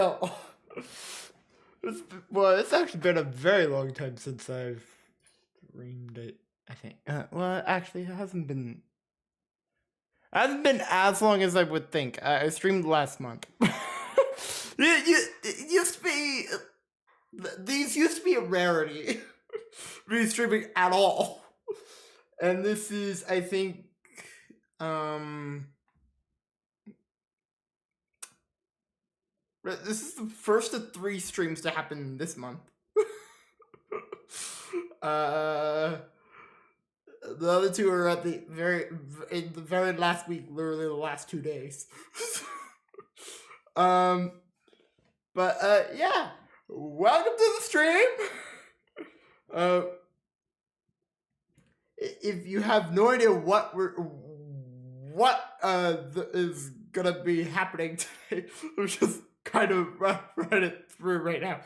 while. It's actually been a very long time since I've streamed it, I think. Well, actually, it hasn't been as long as I would think. I streamed last month. It used to be... These used to be a rarity. Be streaming at all. And this is, I think... This is the first of 3 streams to happen this month. The other 2 are at in the very last week, literally the last 2 days. Yeah. Welcome to the stream. If you have no idea what is gonna be happening today, I'm just kind of run it through right now.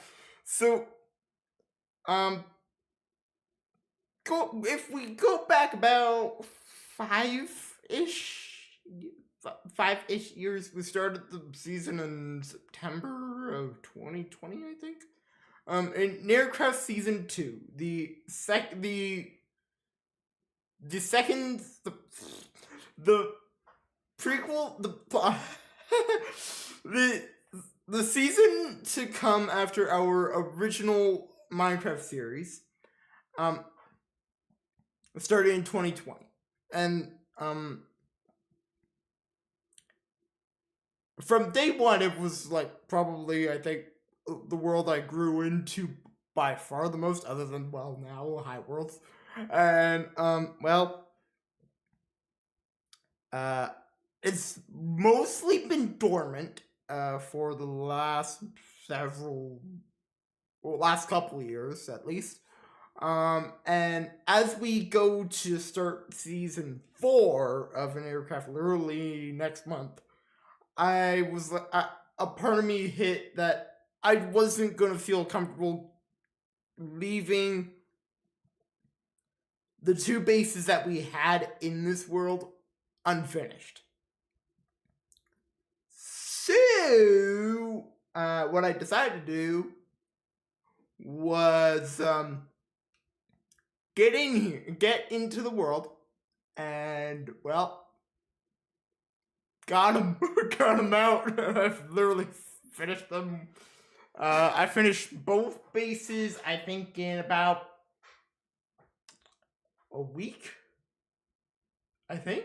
So, if we go back about 5-ish years, we started the season in September of 2020, I think. In Aircraft Season 2, the prequel, the season to come after our original Minecraft series, started in 2020, and from day one, it was like probably, I think, the world I grew into by far the most, other than, well, now High Worlds. And it's mostly been dormant for the last couple of years at least. And as we go to start season 4 of an aircraft literally next month, I was a part of me hit that I wasn't gonna feel comfortable leaving the 2 bases that we had in this world unfinished. So, what I decided to do was get into the world, and well, got them out. I've literally finished them. I finished both bases, I think, in about a week, I think.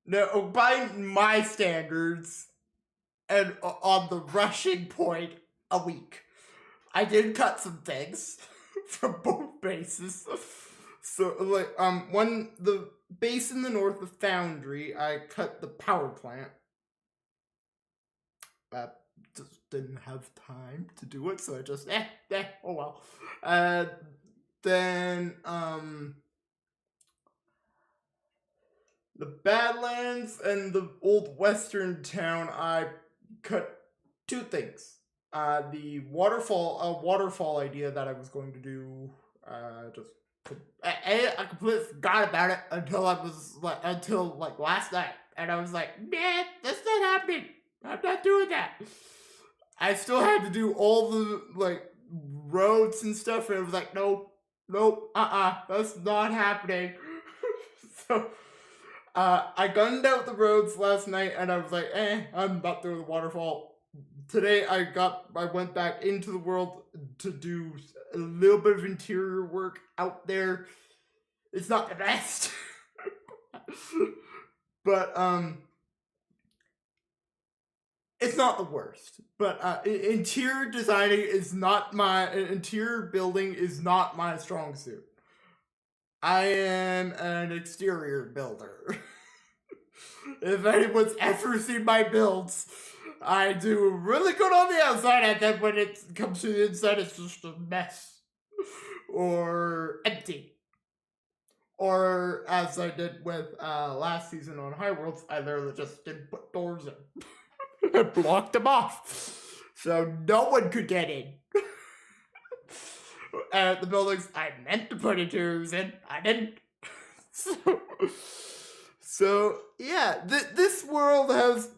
No, by my standards, and on the rushing point, a week. I did cut some things from both bases. So, like, the base in the north, the foundry, I cut the power plant. Just didn't have time to do it, so I just, oh well. Then, the Badlands and the old western town, I cut 2 things. The waterfall idea that I was going to do, I completely forgot about it until last night, and I was like, man, that's not happening. I'm not doing that. I still had to do all the roads and stuff, and I was like, nope, that's not happening. So, I gunned out the roads last night, and I was like, I'm not doing the waterfall. Today, I went back into the world to do a little bit of interior work out there. It's not the best. But, it's not the worst. But, interior building is not my strong suit. I am an exterior builder. If anyone's ever seen my builds, I do really good on the outside, and then when it comes to the inside, it's just a mess. Or empty. Or, as I did with last season on High Worlds, I literally just didn't put doors in. I blocked them off. So no one could get in. The buildings I meant to put interiors in, I didn't. So yeah, this world has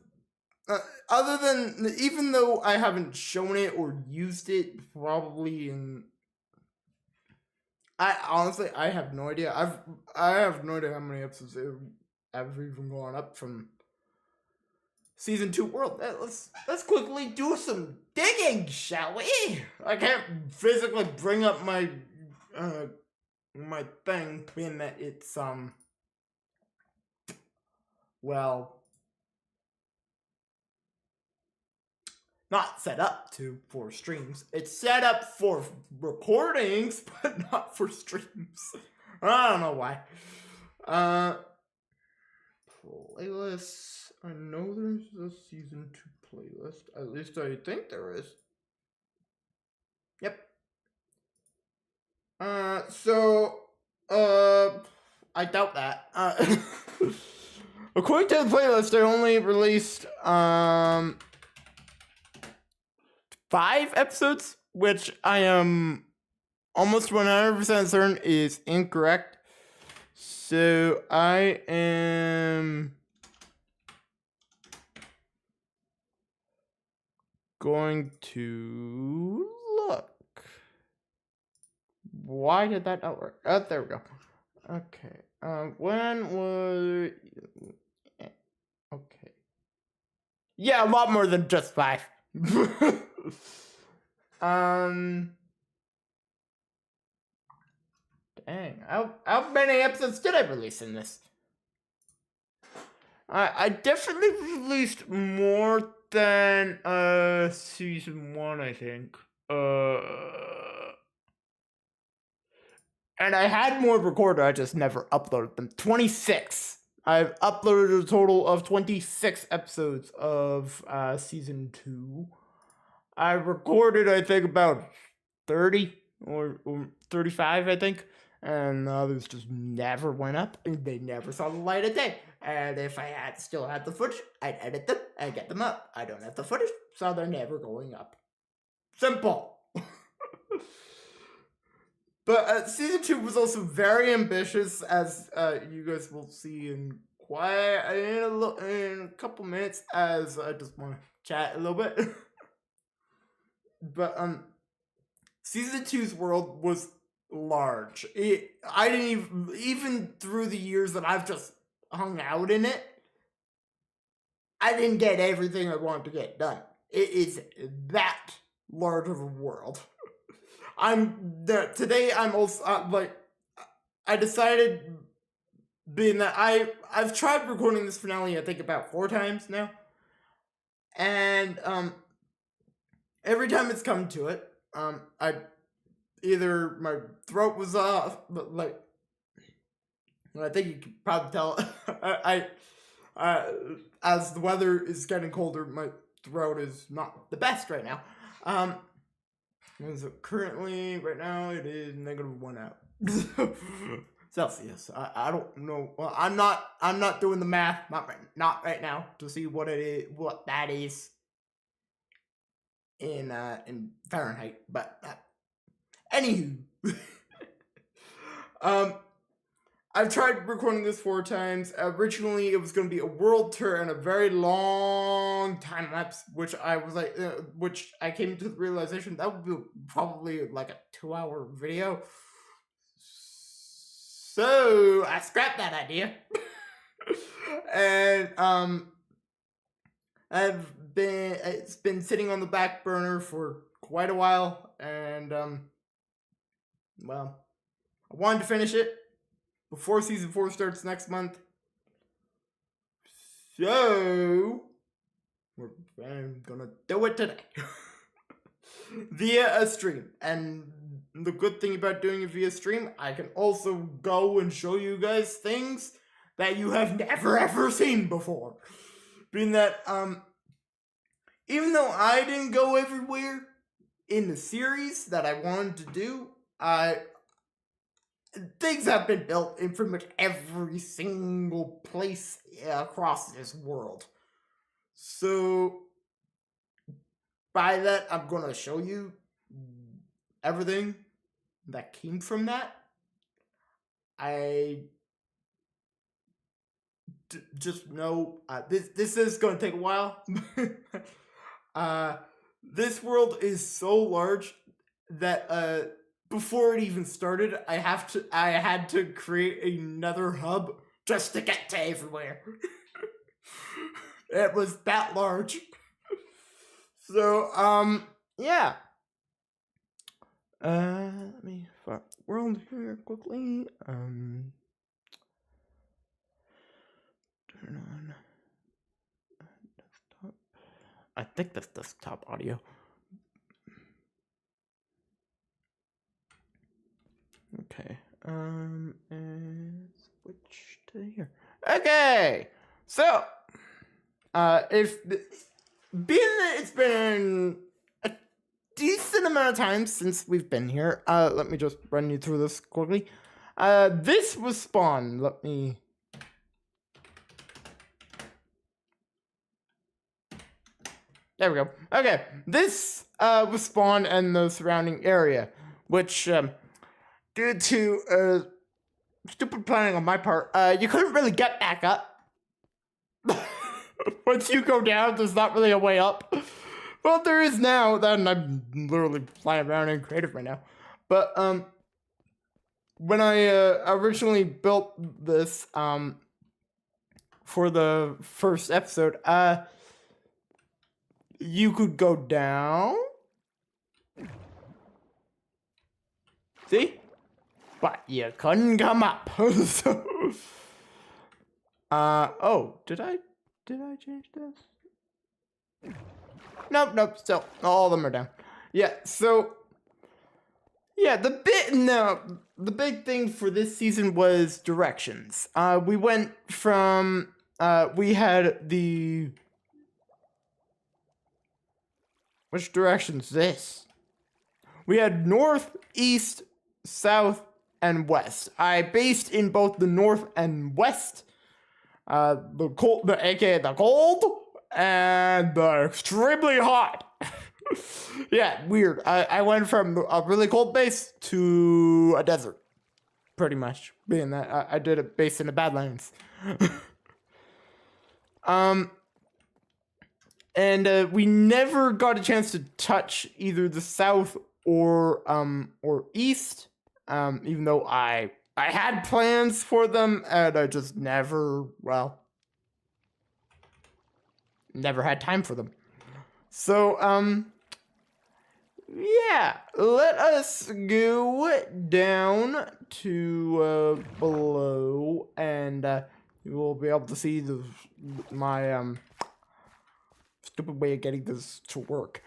other than, even though I haven't shown it or used it probably in, I honestly, I have no idea. I have no idea how many episodes have even gone up from season 2 world. Let's quickly do some digging, shall we? I can't physically bring up my my thing, being that it's well, not set up for streams. It's set up for recordings, but not for streams. I don't know why. Playlists. I know there's a season 2 playlist. At least I think there is. Yep. I doubt that. According to the playlist, they only released 5 episodes, which I am almost 100% certain is incorrect. So I am going to look. Why did that not work? Oh, there we go. Okay. When was... Okay. Yeah, a lot more than just 5. Dang. How many episodes did I release in this? I definitely released more than season 1, I think. And I had more recorded, I just never uploaded them. 26. I've uploaded a total of 26 episodes of season 2. I recorded, I think, about 30 or 35, I think. And the others just never went up, and they never saw the light of day. And if I still had the footage, I'd edit them and get them up. I don't have the footage, so they're never going up. Simple. But season 2 was also very ambitious, as you guys will see in a couple minutes, as I just want to chat a little bit. But season 2's world was large. I didn't even through the years that I've just hung out in it, I didn't get everything I wanted to get done. It is that large of a world. Today I'm also I decided, being that I've tried recording this finale I think about 4 times now, and every time it's come to it, either my throat was off, but I think you can probably tell, as the weather is getting colder, my throat is not the best right now. So currently, right now, it is -1 out Celsius. I don't know. Well, I'm not doing the math. Not right now to see what that is in Fahrenheit. But anywho, I've tried recording this 4 times. Originally, it was going to be a world tour and a very long time lapse, which I was like, which I came to the realization that would be probably like a 2-hour video. So I scrapped that idea, and it's been sitting on the back burner for quite a while, and well, I wanted to finish it before season 4 starts next month. So I'm gonna do it today via a stream. And the good thing about doing it via stream, I can also go and show you guys things that you have never ever seen before. Being that even though I didn't go everywhere in the series that I wanted to do, things have been built in pretty much every single place across this world. So by that, I'm going to show you everything that came from that. I just know this is going to take a while. This world is so large that before it even started, I had to create another hub just to get to everywhere. It was that large. So yeah. Let me find the world here quickly. Turn on desktop. I think that's desktop audio. Okay. And switch to here. Okay. So, it's been a decent amount of time since we've been here. Let me just run you through this quickly. This was spawned. Let me. There we go. Okay, this was spawned in the surrounding area, which, due to stupid planning on my part, you couldn't really get back up. Once you go down, there's not really a way up. Well, there is now. Then I'm literally flying around in creative right now. But when I originally built this for the first episode, you could go down. See? But you couldn't come up. So, oh, did I change this? Nope, still, all of them are down. Yeah, so, yeah, the big thing for this season was directions. We went from, we had the, which direction's this? We had north, east, south, and west. I based in both the north and west, the cold, aka the cold, and the extremely hot. Yeah, weird. I went from a really cold base to a desert, pretty much. Being that I did a base in the Badlands. And we never got a chance to touch either the south or east. Even though I had plans for them, and I just never had time for them. So, yeah, let us go down to below, and you will be able to see my stupid way of getting this to work.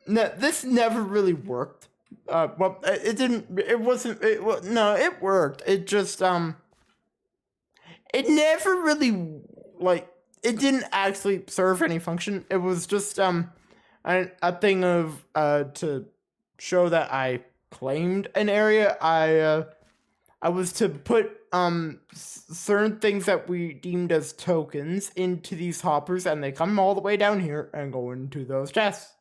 This never really worked. Well, it didn't. It wasn't. No, it worked. It just it never really it didn't actually serve any function. It was just a thing of to show that I claimed an area. I was to put certain things that we deemed as tokens into these hoppers, and they come all the way down here and go into those chests.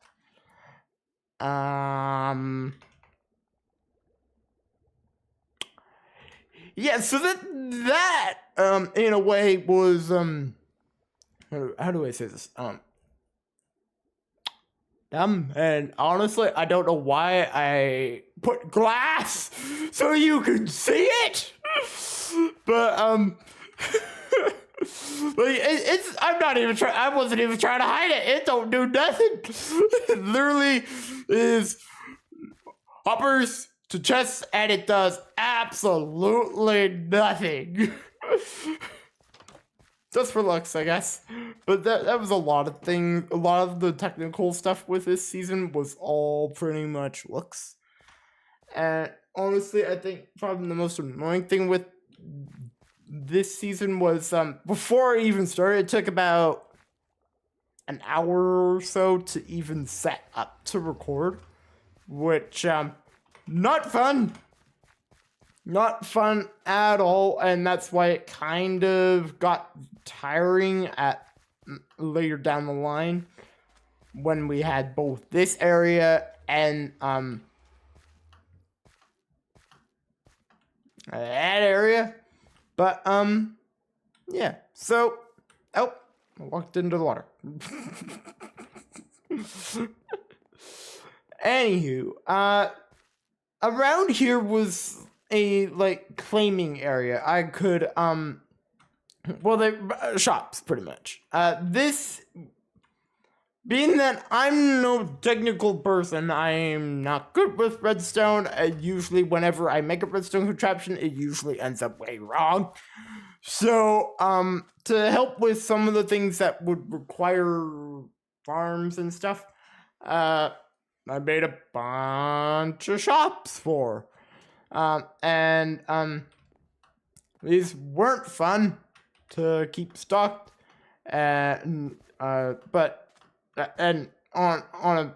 Yeah, so that in a way was how do I say this? And honestly, I don't know why I put glass so you could see it. But it's I'm not even trying. I wasn't even trying to hide it. It don't do nothing. It literally is hoppers to chests, and it does absolutely nothing. Just for looks, I guess. But that was a lot of things. A lot of the technical stuff with this season was all pretty much looks. And honestly, I think probably the most annoying thing with this season was before I even started, it took about an hour or so to even set up to record, which not fun. Not fun at all, and that's why it kind of got tiring at later down the line when we had both this area end that area. But yeah. So oh, I walked into the water. Anywho, around here was a like claiming area. I could well, they shops pretty much. This being that I'm no technical person, I'm not good with redstone. Usually, whenever I make a redstone contraption, it usually ends up way wrong. So, to help with some of the things that would require farms and stuff, I made a bunch of shops for. These weren't fun to keep stocked, and and on a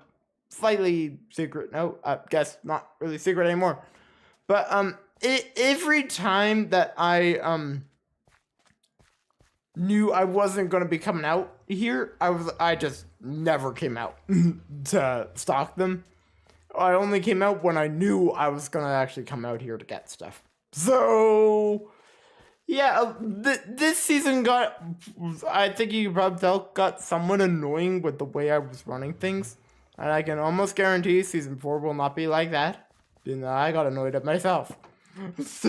slightly secret note, I guess not really secret anymore, but every time that I knew I wasn't gonna be coming out here, I just never came out to stock them. I only came out when I knew I was gonna actually come out here to get stuff. So yeah, this season got, I think you probably tell, got somewhat annoying with the way I was running things. And I can almost guarantee season 4 will not be like that. Being that I got annoyed at myself. Let's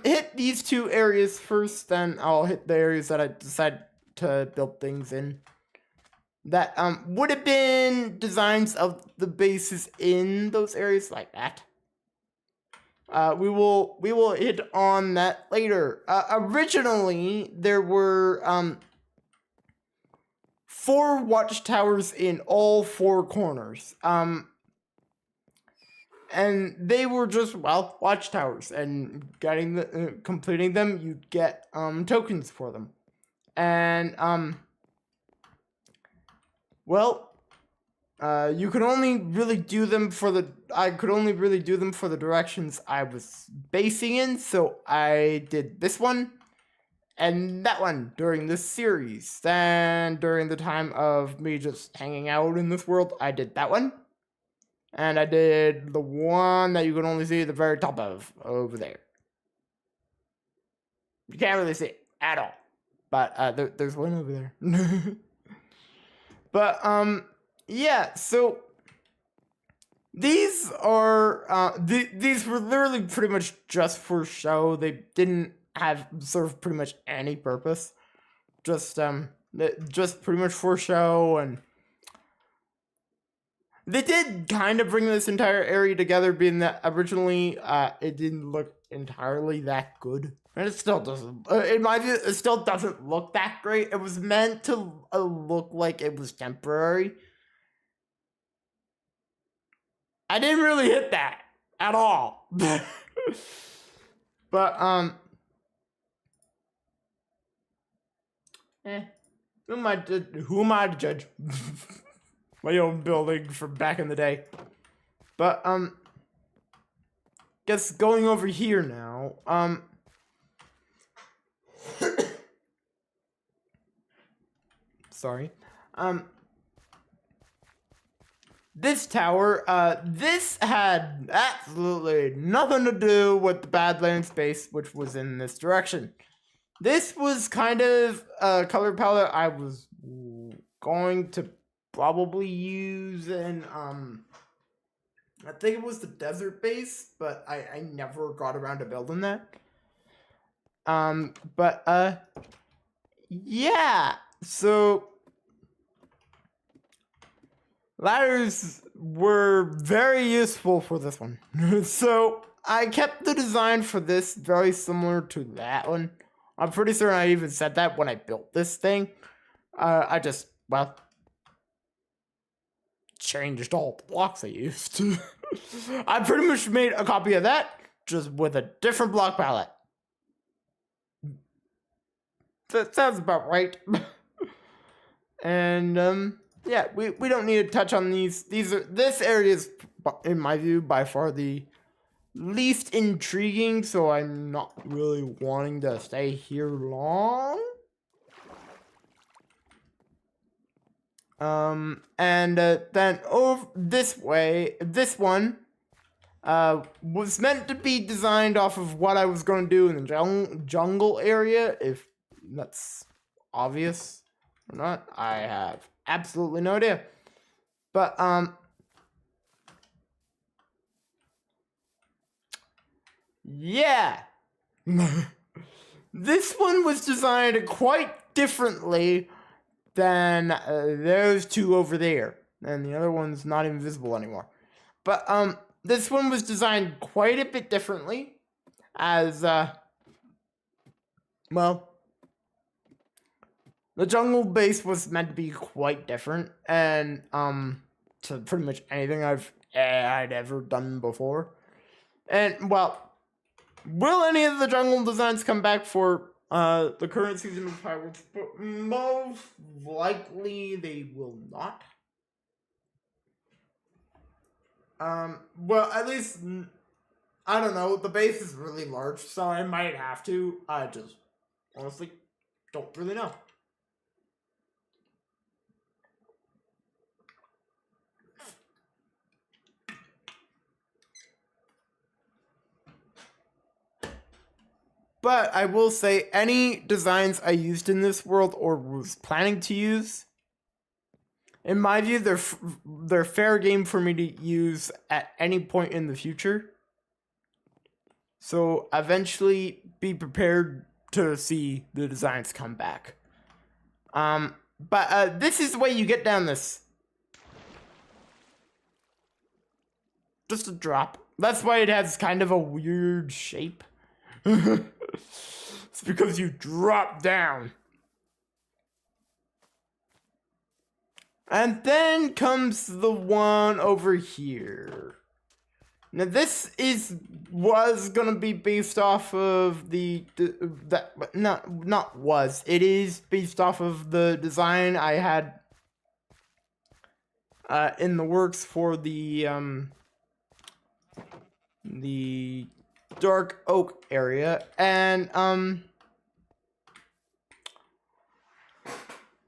hit these two areas first, then I'll hit the areas that I decide to build things in. That would have been designs of the bases in those areas like that. We will hit on that later. Originally, there were 4 watchtowers in all 4 corners. And they were just, well, watchtowers, and completing them, you'd get tokens for them. And you could only really do them I could only really do them for the directions I was basing in, so I did this one and that one during this series. Then during the time of me just hanging out in this world, I did that one. And I did the one that you can only see at the very top of, over there. You can't really see it at all. But there's one over there. But, yeah, so these are, these were literally pretty much just for show. They didn't serve pretty much any purpose. Just pretty much for show, and they did kind of bring this entire area together, being that originally, it didn't look entirely that good. And it still doesn't, in my view, it still doesn't look that great. It was meant to look like it was temporary. I didn't really hit that at all. But, who am I to judge? My own building from back in the day. But, guess going over here now, sorry. This tower, this had absolutely nothing to do with the Badlands base, which was in this direction. This was kind of a color palette I was going to probably use in, I think it was the desert base, but I never got around to building that. Yeah, so ladders were very useful for this one. So I kept the design for this very similar to that one. I'm pretty sure I even said that when I built this thing. I just, well, changed all the blocks I used. I pretty much made a copy of that, just with a different block palette. That sounds about right. And, yeah, we don't need to touch on these. This area is, in my view, by far the least intriguing, so I'm not really wanting to stay here long. And then over this way, this one was meant to be designed off of what I was going to do in the jungle area. If that's obvious or not, I have absolutely no idea. But yeah. This one was designed quite differently than those two over there. And the other one's not even visible anymore. But this one was designed quite a bit differently. As well, the jungle base was meant to be quite different, and to pretty much anything I'd ever done before. And well, will any of the jungle designs come back for the current season of Pirates? But most likely they will not. Well, at least, I don't know, the base is really large, so I might have to. I just honestly don't really know. But I will say, any designs I used in this world or was planning to use, in my view, they're fair game for me to use at any point in the future. So eventually, be prepared to see the designs come back. But this is the way you get down this. Just a drop. That's why it has kind of a weird shape. It's because you drop down. And then comes the one over here. Now this was gonna be based off of it is based off of the design I had in the works for the dark oak area, and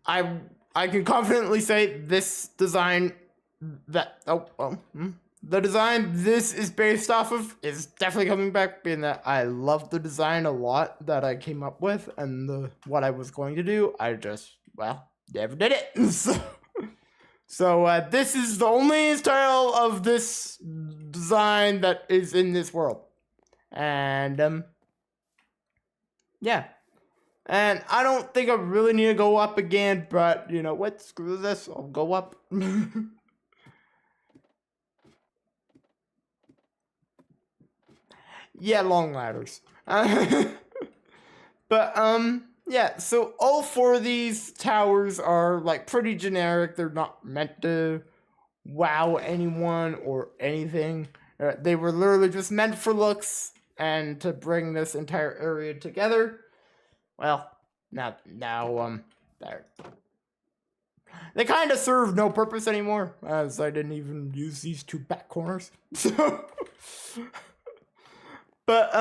I can confidently say this design the design this is based off of is definitely coming back, being that I love the design a lot that I came up with, and what I was going to do, I just, well, never did it. So this is the only style of this design that is in this world. And yeah. And I don't think I really need to go up again, but you know what? Screw this. I'll go up. Yeah, long ladders. But yeah, so all four of these towers are like pretty generic. They're not meant to wow anyone or anything. They were literally just meant for looks and to bring this entire area together. Well, now they kind of serve no purpose anymore, as I didn't even use these two back corners. So, but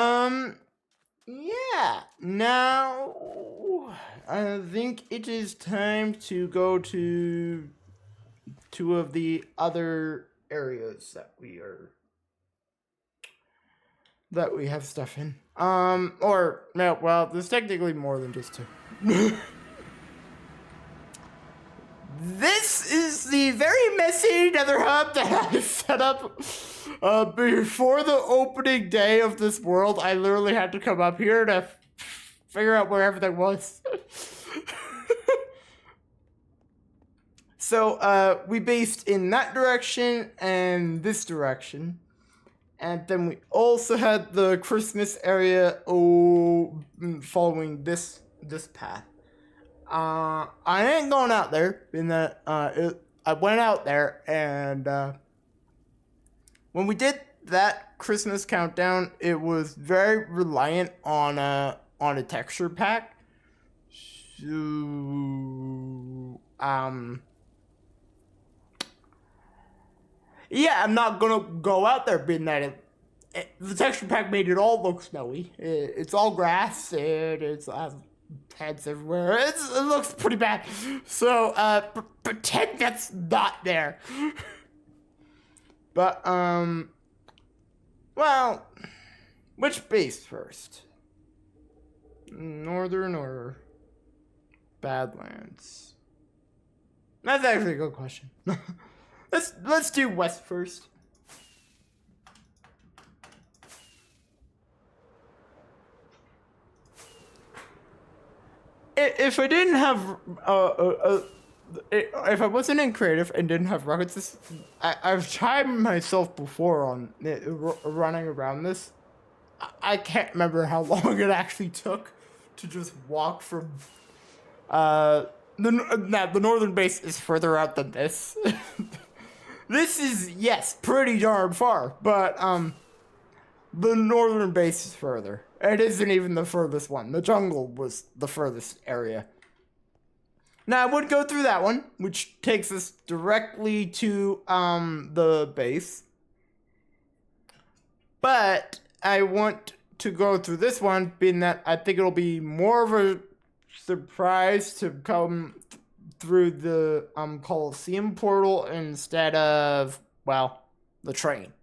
yeah. Now I think it is time to go to two of the other areas that we have stuff in. Or no, well, there's technically more than just two. This is the very messy nether hub that I set up before the opening day of this world. I literally had to come up here to figure out where everything was. So we based in that direction and this direction. And then we also had the Christmas area following this path. I ain't going out there, in that I went out there, and when we did that Christmas countdown, it was very reliant on a texture pack. So yeah, I'm not gonna go out there being that the texture pack made it all look snowy. It's all grass, and it's heads everywhere. It looks pretty bad. So, pretend that's not there. But, well, which base first? Northern or Badlands? That's actually a good question. Let's do west first. If I didn't have if I wasn't in creative and didn't have rockets, I've tried myself before on running around this. I can't remember how long it actually took to just walk from the northern base is further out than this. This is, yes, pretty darn far, but the northern base is further. It isn't even the furthest one. The jungle was the furthest area. Now, I would go through that one, which takes us directly to the base. But I want to go through this one, being that I think it'll be more of a surprise to come through the Coliseum portal instead of, well, the train.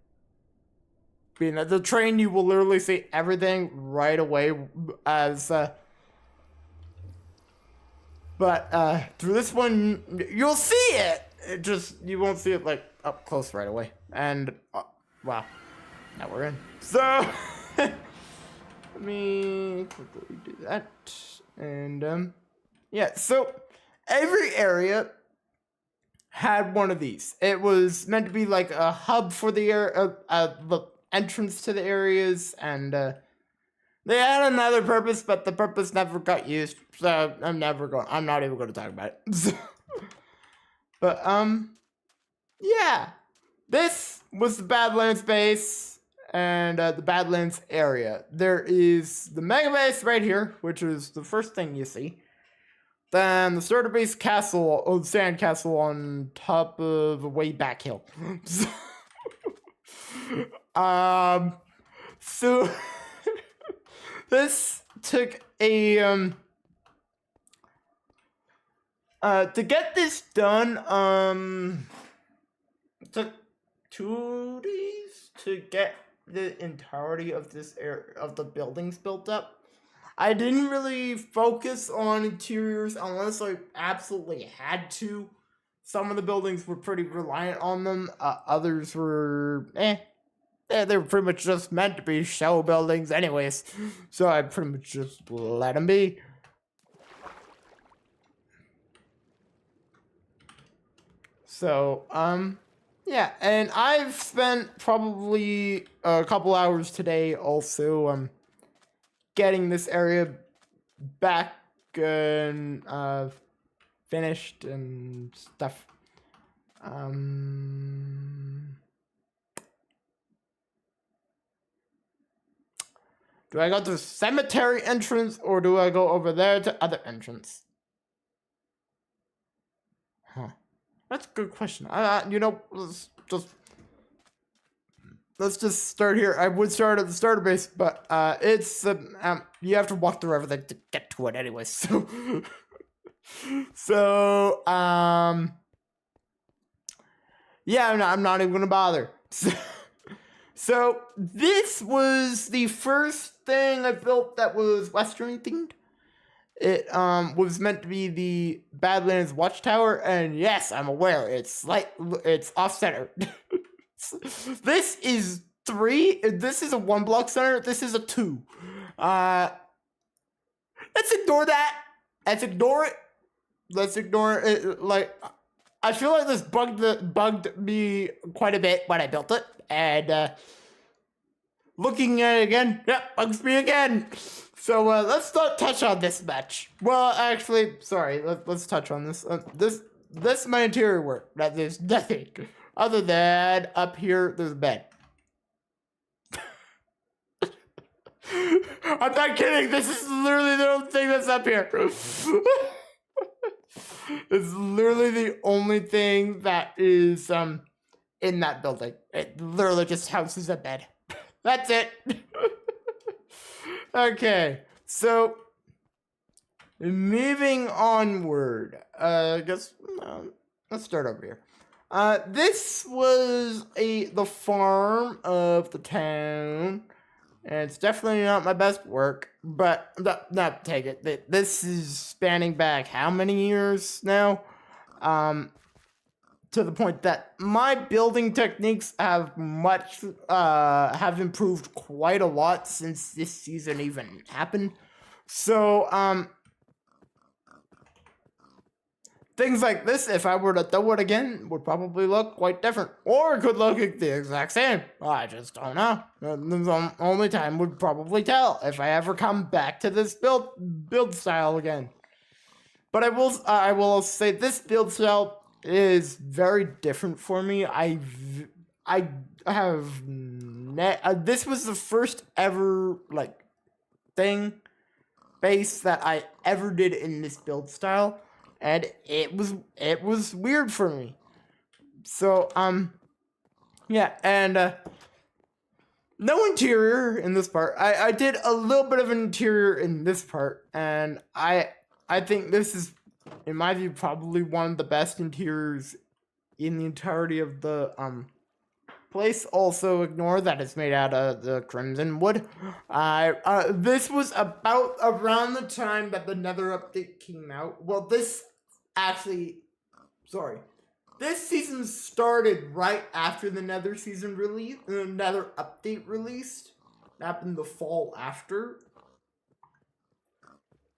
Being that the train, you will literally see everything right away as but through this one you'll see it. It just, you won't see it like up close right away. And wow, now we're in. So let me quickly do that. And yeah, so every area had one of these. It was meant to be like a hub for the the entrance to the areas, and they had another purpose, but the purpose never got used. So I'm not even going to talk about it. But yeah, this was the Badlands base and the Badlands area. There is the Mega Base right here, which is the first thing you see. Then the Starter Base castle, old sand castle on top of a way back hill. So this took a to get this done, it took 2 days to get the entirety of this area of the buildings built up. I didn't really focus on interiors unless I absolutely had to. Some of the buildings were pretty reliant on them. Others were they were pretty much just meant to be show buildings anyways. So I pretty much just let them be. So, yeah, and I've spent probably a couple hours today also, getting this area back and, finished and stuff. Do I go to the cemetery entrance or do I go over there to other entrance? Huh. That's a good question. You know, let's just start here. I would start at the starter base, but it's you have to walk through everything to get to it anyway. So, yeah, I'm not even gonna bother. So this was the first thing I built that was Western themed. It was meant to be the Badlands Watchtower, and yes, I'm aware it's off center. This is 3. This is a 1 block center. This is a 2. Let's ignore that. Let's ignore it. Let's ignore it. Like, I feel like this bugged me quite a bit when I built it, and looking at it again, bugs me again. So let's not touch on this much. Well, actually, sorry. Let's touch on this. This is my interior work. There's nothing other than up here. There's a bed. I'm not kidding. This is literally the only thing that's up here. It's literally the only thing that is in that building. It literally just houses a bed. That's it. Okay, so moving onward. I guess let's start over here. This was the farm of the town, and it's definitely not my best work. But no, take it. This is spanning back how many years now? To the point that my building techniques have have improved quite a lot since this season even happened. So things like this, if I were to throw it again, would probably look quite different. Or it could look the exact same. I just don't know. Only time would probably tell if I ever come back to this build style again. But I will say this build style is very different for me. I have this was the first ever base that I ever did in this build style, and it was weird for me. So yeah, and no interior in this part. I did a little bit of an interior in this part, and I think this is, in my view, probably one of the best interiors in the entirety of the place. Also, ignore that it's made out of the crimson wood. This was about around the time that the Nether update came out. Well, this season started right after the Nether season release. The Nether update released. It happened the fall after.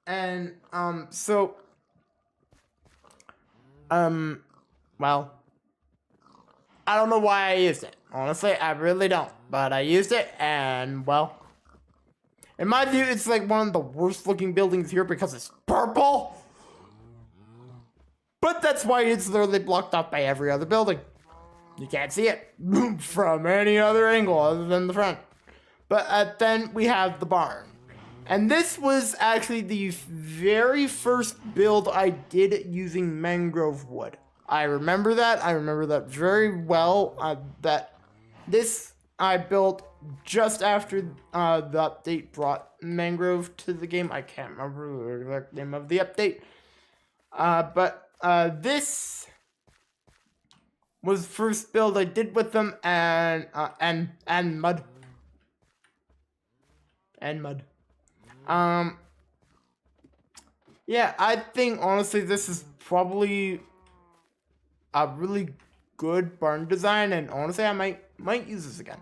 And well, I don't know why I used it. Honestly, I really don't. But I used it, and well, in my view, it's like one of the worst looking buildings here because it's purple. But that's why it's literally blocked off by every other building. You can't see it from any other angle other than the front. But then we have the barn. And this was actually the very first build I did using mangrove wood. I remember that. I remember that very well. That this I built just after the update brought mangrove to the game. I can't remember the exact name of the update. But this was the first build I did with them, and mud. And mud. Yeah, I think honestly this is probably a really good barn design, and honestly I might use this again.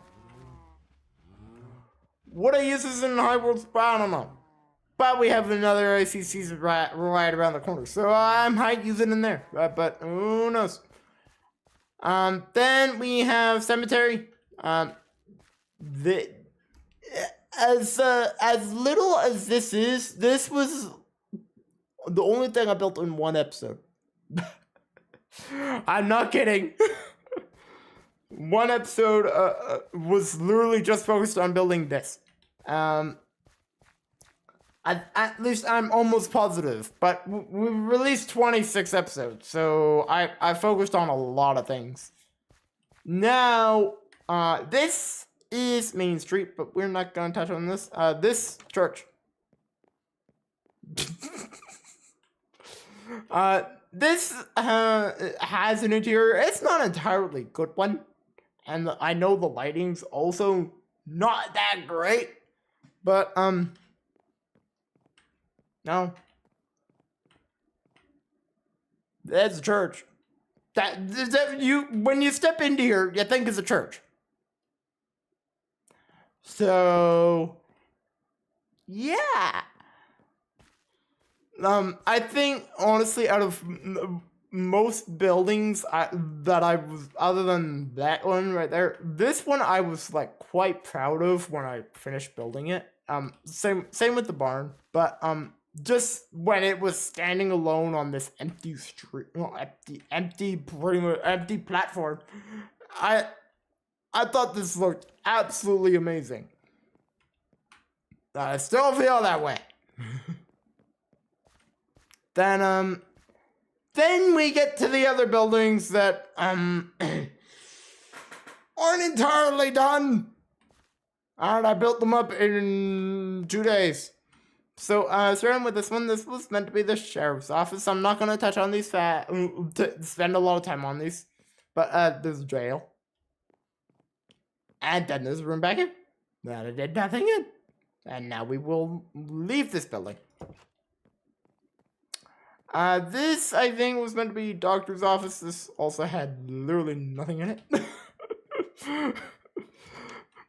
Would I use this in High Worlds? I don't know. But we have another icy season right around the corner, so I might use it in there. But who knows? Then we have cemetery. As little as this is, this was the only thing I built in one episode. I'm not kidding. One episode was literally just focused on building this. At least I'm almost positive, but we released 26 episodes, so I focused on a lot of things. Now, this is Main Street, but we're not gonna touch on this. This church. This has an interior. It's not an entirely good one, and I know the lighting's also not that great, but no, that's a church. That when you step into here, you think it's a church. So, yeah. I think honestly, out of most buildings that I was, other than that one right there, this one I was like quite proud of when I finished building it. Same with the barn, but just when it was standing alone on this empty street, empty platform, I thought this looked absolutely amazing. I still feel that way. Then we get to the other buildings that aren't entirely done, and I built them up in 2 days. So, starting with this one, this was meant to be the sheriff's office. I'm not gonna touch on these to spend a lot of time on these. But, there's a jail. And then there's a room back in that I did nothing in. And now we will leave this building. This, I think, was meant to be doctor's office. This also had literally nothing in it.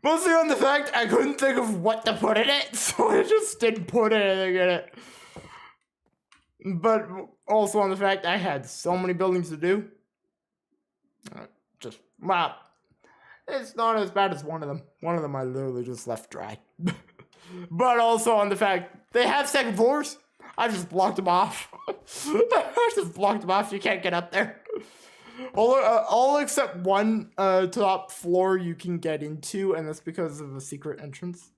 Mostly on the fact I couldn't think of what to put in it, so I just didn't put anything in it. But also on the fact I had so many buildings to do. Well, it's not as bad as one of them. One of them I literally just left dry. But also on the fact they have second floors. I just blocked them off. I just blocked them off. You can't get up there. All except one top floor you can get into, and that's because of a secret entrance.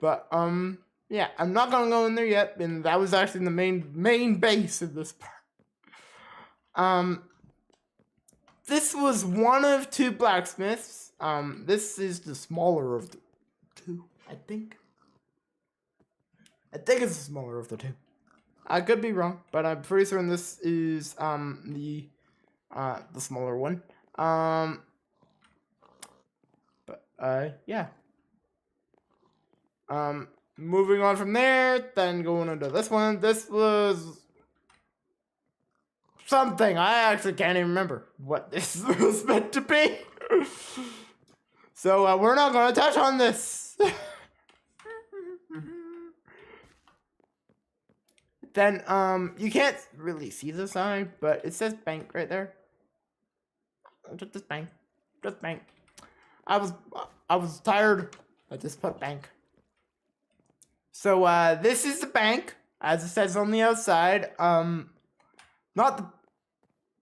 But yeah, I'm not gonna go in there yet, and that was actually the main base of this part. This was one of two blacksmiths. This is the smaller of the two, I think. I think it's the smaller of the two. I could be wrong, but I'm pretty certain this is the smaller one. Yeah. Moving on from there, then going into this one. This was something. I actually can't even remember what this was meant to be. So we're not gonna touch on this. Then, you can't really see the sign, but it says bank right there. Just bank. Just bank. I was tired. I just put bank. So, this is the bank, as it says on the outside. Not the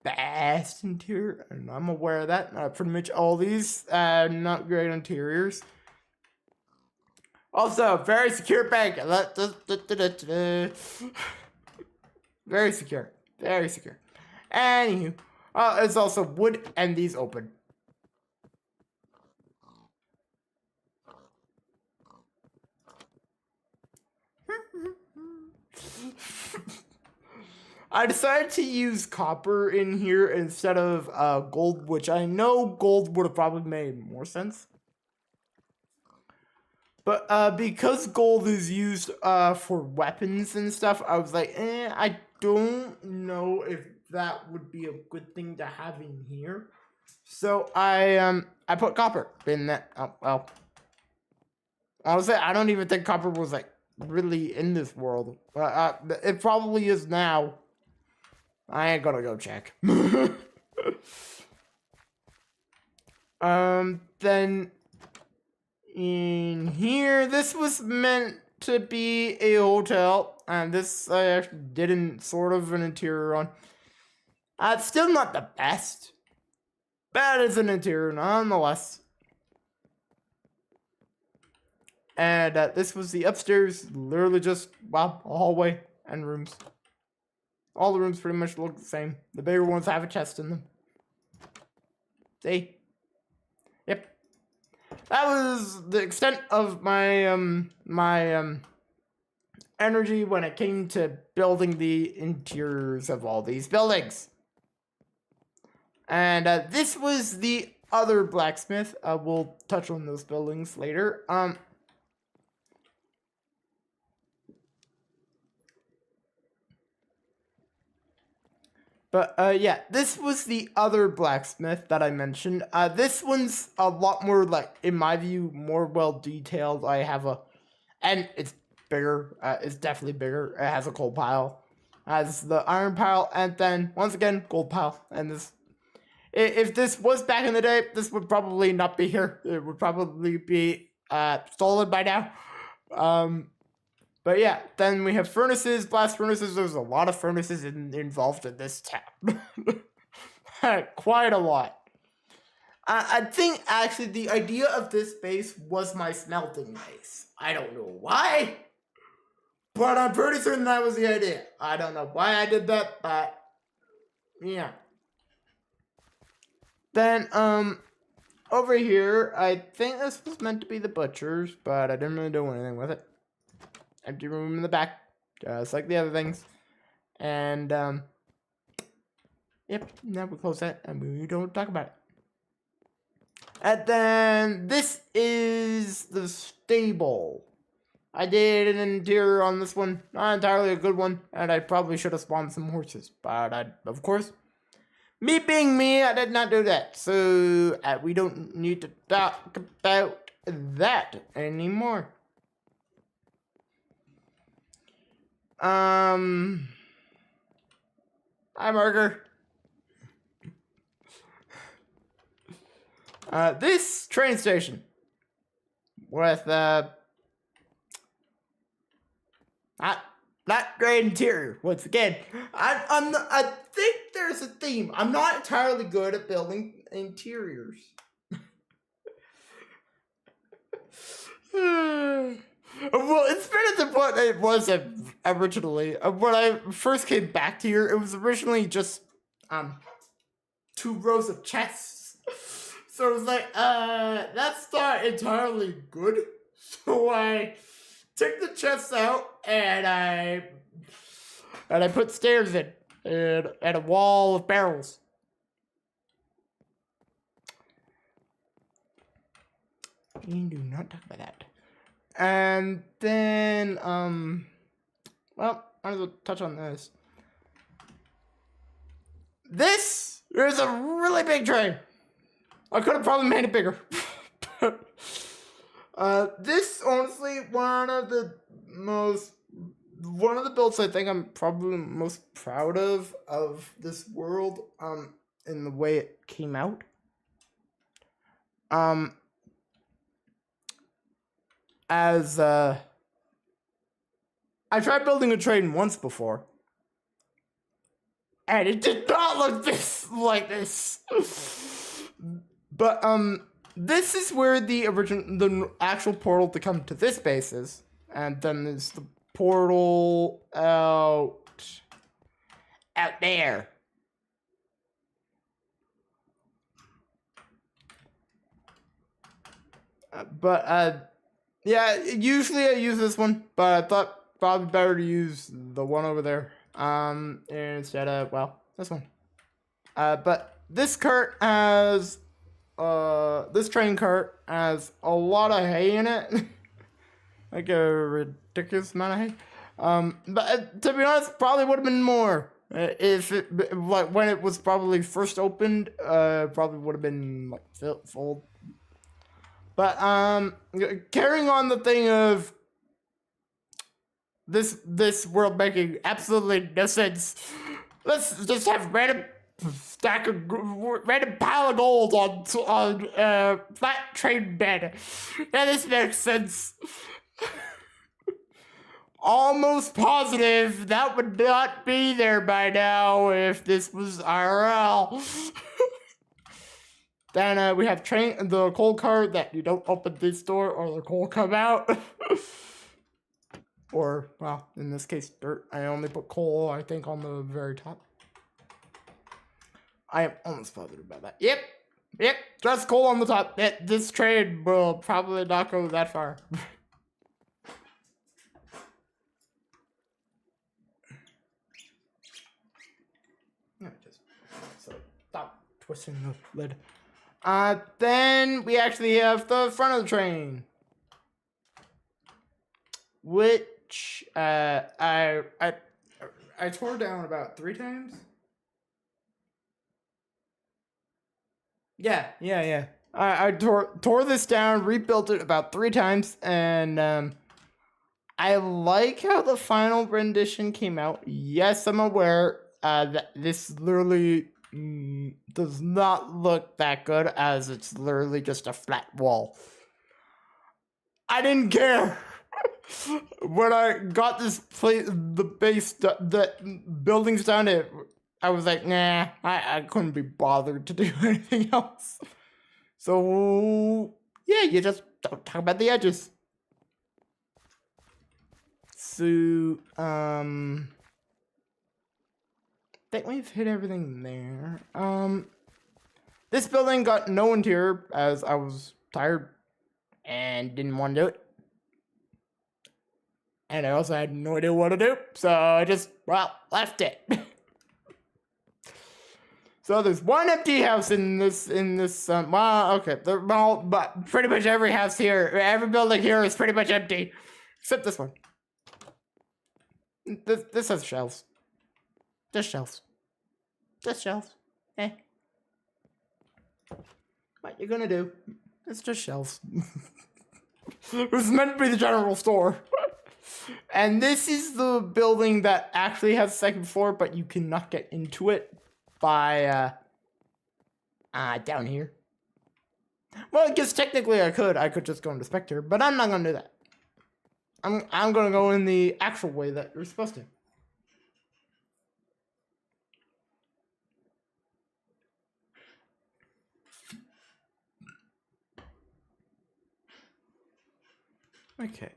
best interior, and I'm aware of that. Pretty much all these, not great interiors. Also, very secure bank. Very secure. Very secure. Anywho, it's also wood and these open. I decided to use copper in here instead of gold, which I know gold would have probably made more sense. But because gold is used for weapons and stuff, I was like, I don't know if that would be a good thing to have in here. So I put copper in that. Oh, well, honestly, I don't even think copper was like really in this world. It probably is now. I ain't gonna go check. Then in here, this was meant to be a hotel, and this I actually did sort of an interior on. It's still not the best, but it's an interior nonetheless. And this was the upstairs, literally just, well, a hallway and rooms. All the rooms pretty much look the same. The bigger ones have a chest in them. See? Yep. That was the extent of my energy when it came to building the interiors of all these buildings. And this was the other blacksmith. We'll touch on those buildings later. But yeah, this was the other blacksmith that I mentioned. This one's a lot more, like, in my view, more well detailed. And it's bigger. It's definitely bigger. It has a coal pile, has the iron pile, and then once again gold pile. And this, if this was back in the day, this would probably not be here. It would probably be stolen by now. But yeah, then we have furnaces, blast furnaces. There's a lot of furnaces involved in this tab. Quite a lot. I think actually the idea of this base was my smelting base. I don't know why, but I'm pretty certain that was the idea. I don't know why I did that, but yeah. Then, over here, I think this was meant to be the butcher's, but I didn't really do anything with it. empty room in the back, just like the other things. And, yep, now we close that and we don't talk about it. And then this is the stable. I did an interior on this one, not entirely a good one, and I probably should have spawned some horses, but of course, me being me, I did not do that, so we don't need to talk about that anymore. Hi, Marker. This train station with not great interior. Once again, I think there's a theme. I'm not entirely good at building interiors. Well, it's better than what it was originally. When I first came back to here, it was originally just 2 rows of chests. So it was like, that's not entirely good. So I took the chests out and I put stairs in and a wall of barrels. You do not talk about that. And then, well, I want to touch on this. This is a really big train. I could have probably made it bigger. This, honestly, one of the builds I think I'm probably most proud of this world, in the way it came out. As I tried building a train once before, and it did not look like this. But this is where the actual portal to come to this base is, and then there's the portal out there. Yeah, usually I use this one, but I thought probably better to use the one over there, instead of, well, this one. But this train cart has a lot of hay in it, like a ridiculous amount of hay. But to be honest, probably would have been more if it, like, when it was probably first opened. Probably would have been like full. But carrying on the thing of this world making absolutely no sense. Let's just have random pile of gold on flat train bed. Yeah, this makes sense. Almost positive that would not be there by now if this was IRL. Then we have the coal cart that you don't open this door or the coal come out. Or, well, in this case, dirt. I only put coal, I think, on the very top. I am almost positive about that. Yep, just coal on the top. This train will probably not go that far. So stop twisting the lid. Then we actually have the front of the train, which I tore down about 3 times. Yeah. I tore this down, rebuilt it about 3 times, and I like how the final rendition came out. Yes, I'm aware that this literally does not look that good, as it's literally just a flat wall. I didn't care. When I got the buildings done, I was like, nah, I couldn't be bothered to do anything else. So yeah, you just don't talk about the edges. So I think we've hit everything there. This building got no interior, as I was tired and didn't want to do it. And I also had no idea what to do, so I just, well, left it. So there's one empty house in this, well, okay, well, but pretty much every house here, every building here is pretty much empty, except this one. This has shelves. Just shelves. Just shelves. Eh. What you gonna do? It's just shelves. It was meant to be the general store. And this is the building that actually has a second floor, but you cannot get into it by, down here. Well, I guess technically I could just go into Spectre, but I'm not gonna do that. I'm gonna go in the actual way that you're supposed to. Okay.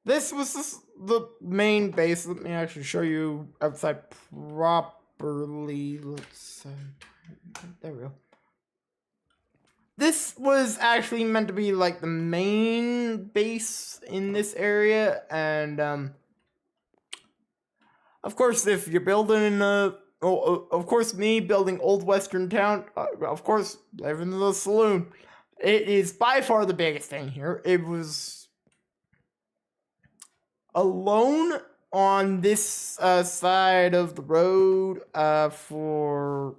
This was the main base. Let me actually show you outside properly. Let's there we go. This was actually meant to be like the main base in this area, and of course, if you're building of course, me building Old Western Town, of course, living in the saloon, it is by far the biggest thing here. It was alone on this side of the road for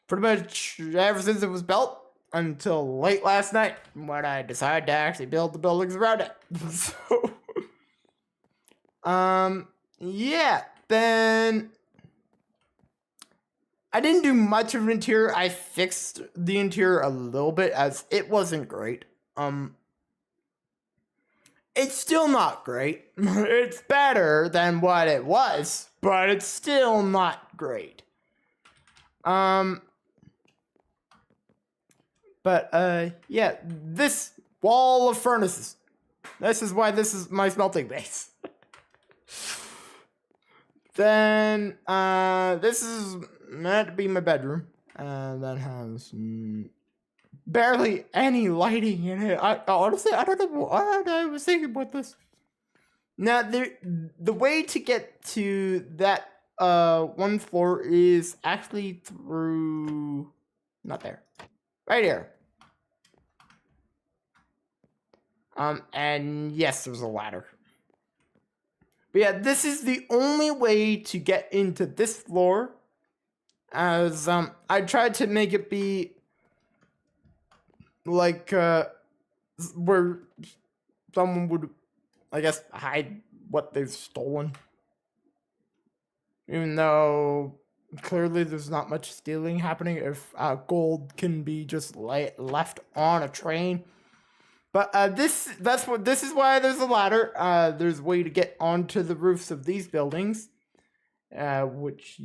pretty much ever since it was built until late last night when I decided to actually build the buildings around it. So, yeah, then I didn't do much of interior. I fixed the interior a little bit as it wasn't great. It's still not great. It's better than what it was, but it's still not great. Yeah, this wall of furnaces. This is why this is my smelting base. Then, this is meant to be my bedroom. That has barely any lighting in it. Honestly, I don't know what I was thinking about this. Now, the way to get to that one floor is actually through, not there, right here. And yes, there's a ladder. But yeah, this is the only way to get into this floor, as I tried to make it be like where someone would, I guess, hide what they've stolen. Even though clearly there's not much stealing happening if gold can be just left on a train. But this is why there's a ladder. There's a way to get onto the roofs of these buildings, which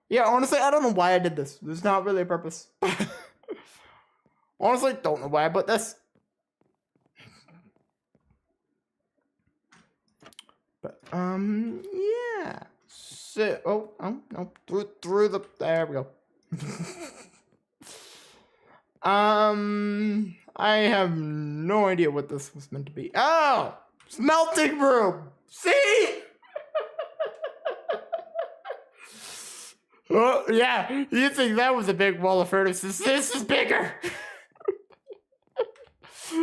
yeah, honestly, I don't know why I did this. There's not really a purpose. Honestly, don't know why I put this. But yeah. So, no, through the, there we go. I have no idea what this was meant to be. Oh, smelting room. See? Oh, yeah, you think that was a big wall of furnaces. This is bigger.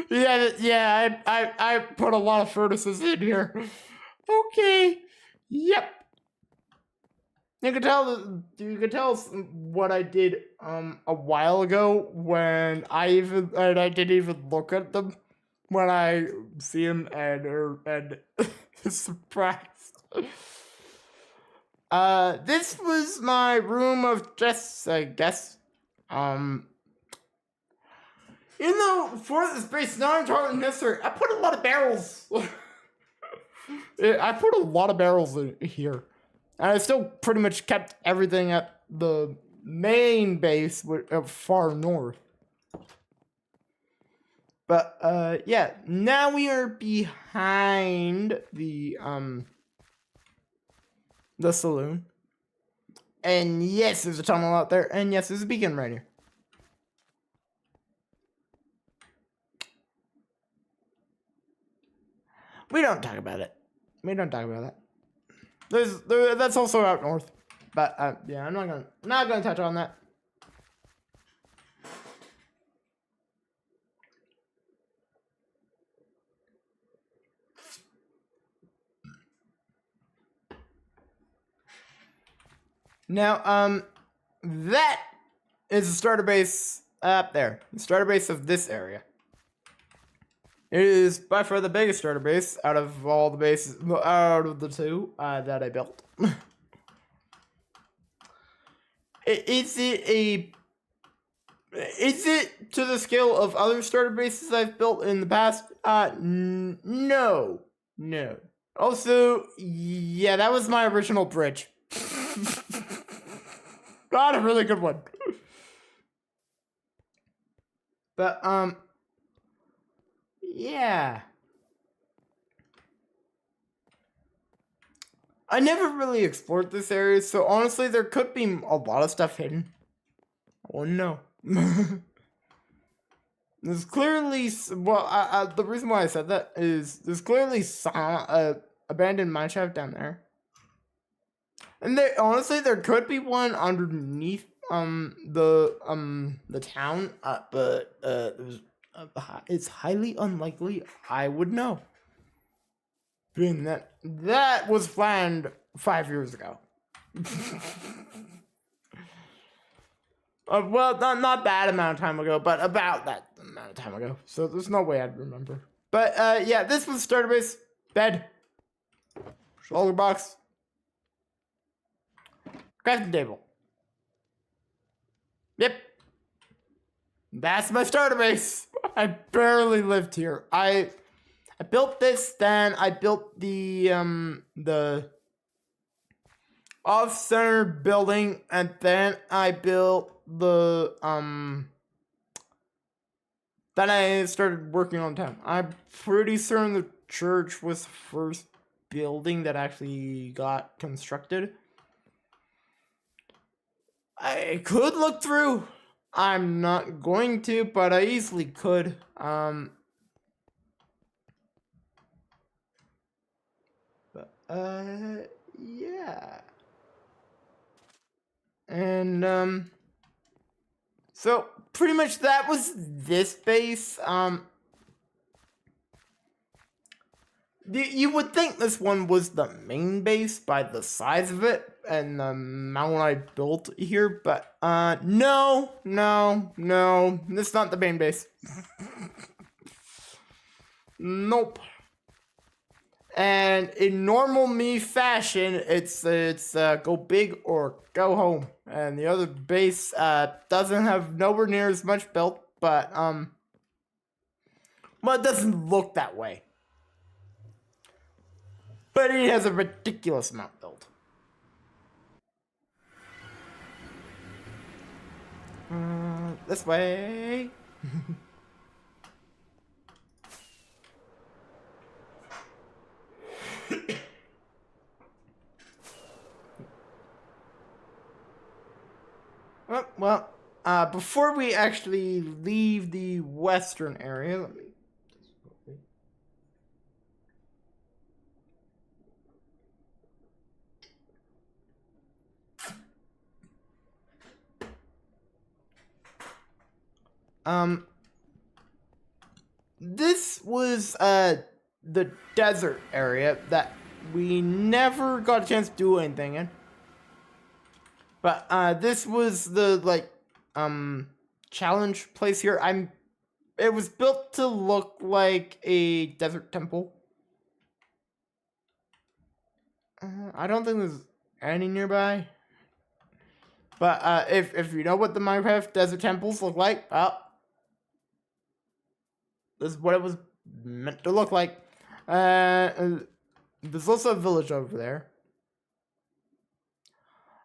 Yeah, I put a lot of furnaces in here. Okay, yep. You can tell what I did a while ago when I didn't even look at them when I see them and surprised. This was my room of dress, I guess. Even though for the space is not entirely necessary, I put a lot of barrels. I put a lot of barrels in here. And I still pretty much kept everything at the main base far north. But yeah, now we are behind the saloon. And yes, there's a tunnel out there. And yes, there's a beacon right here. We don't talk about it. We don't talk about that. That's also out north. But yeah, I'm not gonna touch on that. Now, that is the starter base up there. The starter base of this area. It is by far the biggest starter base out of all the bases, out of the two that I built. Is it to the scale of other starter bases I've built in the past? No. Also, yeah, that was my original bridge. Not a really good one. But, yeah. I never really explored this area, so honestly, there could be a lot of stuff hidden. Oh no. There's clearly, well, the reason why I said that is there's clearly some abandoned mineshaft down there. And honestly, there could be one underneath the town, but it's highly unlikely I would know. Being that was planned 5 years ago. Well, not that amount of time ago, but about that amount of time ago. So there's no way I'd remember. But yeah, this was starter base, bed, shoulder box, crafting table. Yep. That's my starter base. I barely lived here. I built this, then I built the off-center building, and then I built the then I started working on town. I'm pretty certain the church was the first building that actually got constructed. I could look through. I'm not going to, but I easily could. Yeah. And so pretty much that was this base. You would think this one was the main base by the size of it and the amount I built here, but no, this is not the main base. Nope. And in normal me fashion, it's go big or go home. And the other base doesn't have nowhere near as much built, but well, it doesn't look that way. But it has a ridiculous amount built. This way. Well, before we actually leave the western area, let me. This was the desert area that we never got a chance to do anything in. But this was the challenge place here. It was built to look like a desert temple. I don't think there's any nearby. But if you know what the Minecraft desert temples look like, well, this is what it was meant to look like. There's also a village over there.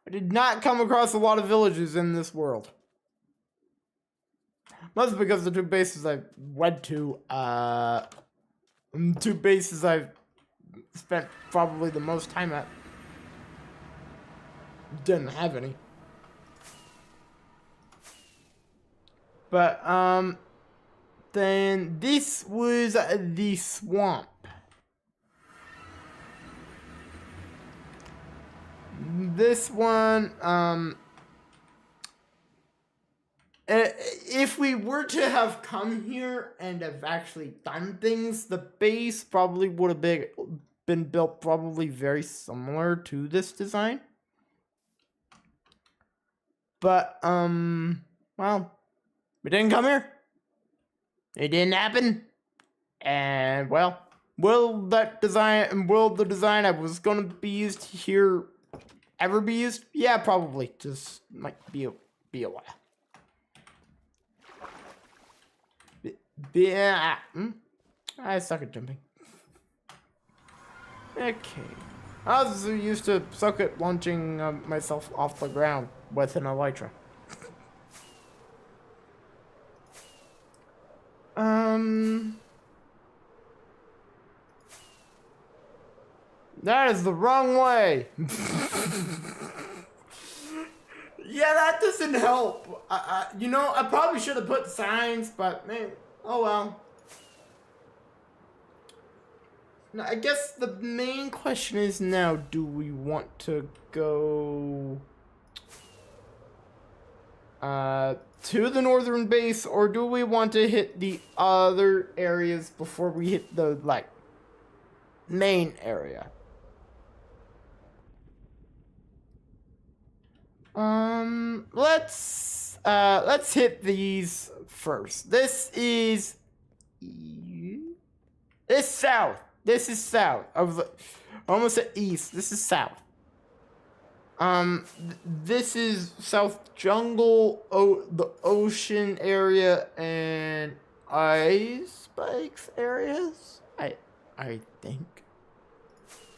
I did not come across a lot of villages in this world. Mostly because the two bases I went to, two bases I've spent probably the most time at, didn't have any. But, then this was the swamp. this one, if we were to have come here and have actually done things, the base probably would have been built probably very similar to this design. But, well, we didn't come here. It didn't happen. And, well, will the design I was going to be used here ever be used? Yeah, probably. Just might be a while. Yeah. I suck at jumping. Okay. I was used to suck at launching myself off the ground with an elytra. That is the wrong way. Yeah, that doesn't help. You know, I probably should have put signs, but man, oh well. Now, I guess the main question is now, do we want to go to the northern base, or do we want to hit the other areas before we hit the, like, main area? Let's hit these first. This is south. This is south. I almost at east. This is south. This is South Jungle, the ocean area, and ice spikes areas. I think.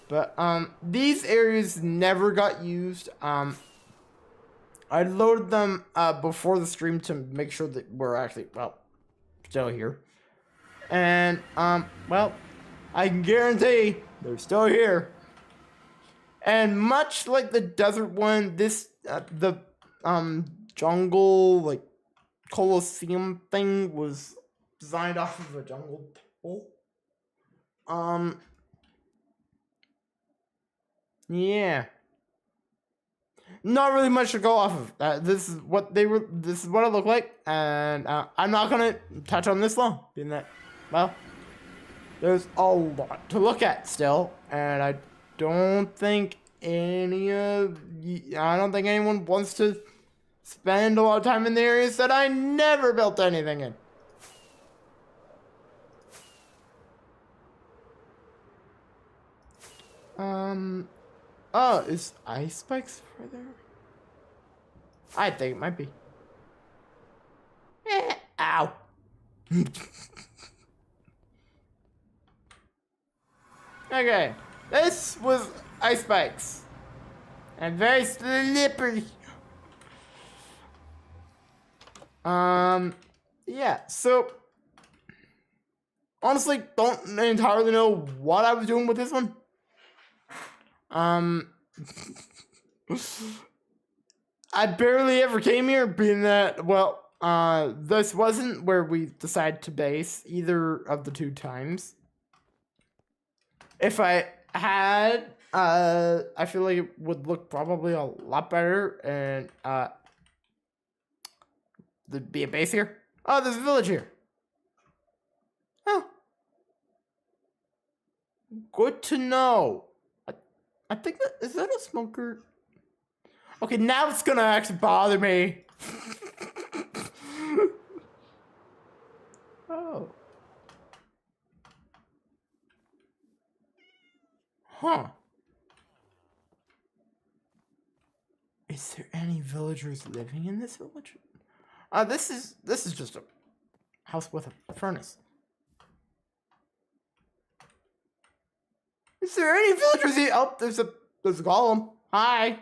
But these areas never got used. I loaded them before the stream to make sure that we're actually, well, still here. And well, I can guarantee they're still here. And much like the desert one, this the jungle, like, Colosseum thing was designed off of a jungle temple. Yeah. Not really much to go off of. This is what this is what it looked like, and I'm not gonna touch on this long, being that, well, there's a lot to look at still, and I don't think anyone wants to spend a lot of time in the areas that I never built anything in. Oh, is ice spikes further? I think it might be. Ow. Okay, this was ice spikes. And very slippery. Yeah, so honestly, don't entirely know what I was doing with this one. I barely ever came here, being that, well, this wasn't where we decided to base either of the two times. If I had, I feel like it would look probably a lot better, and there'd be a base here. Oh, there's a village here. Oh, good to know. I think is that a smoker? Okay, now it's gonna actually bother me. Oh. Huh. Is there any villagers living in this village? This is just a house with a furnace. Is there any villagers here? Oh, there's a golem. Hi.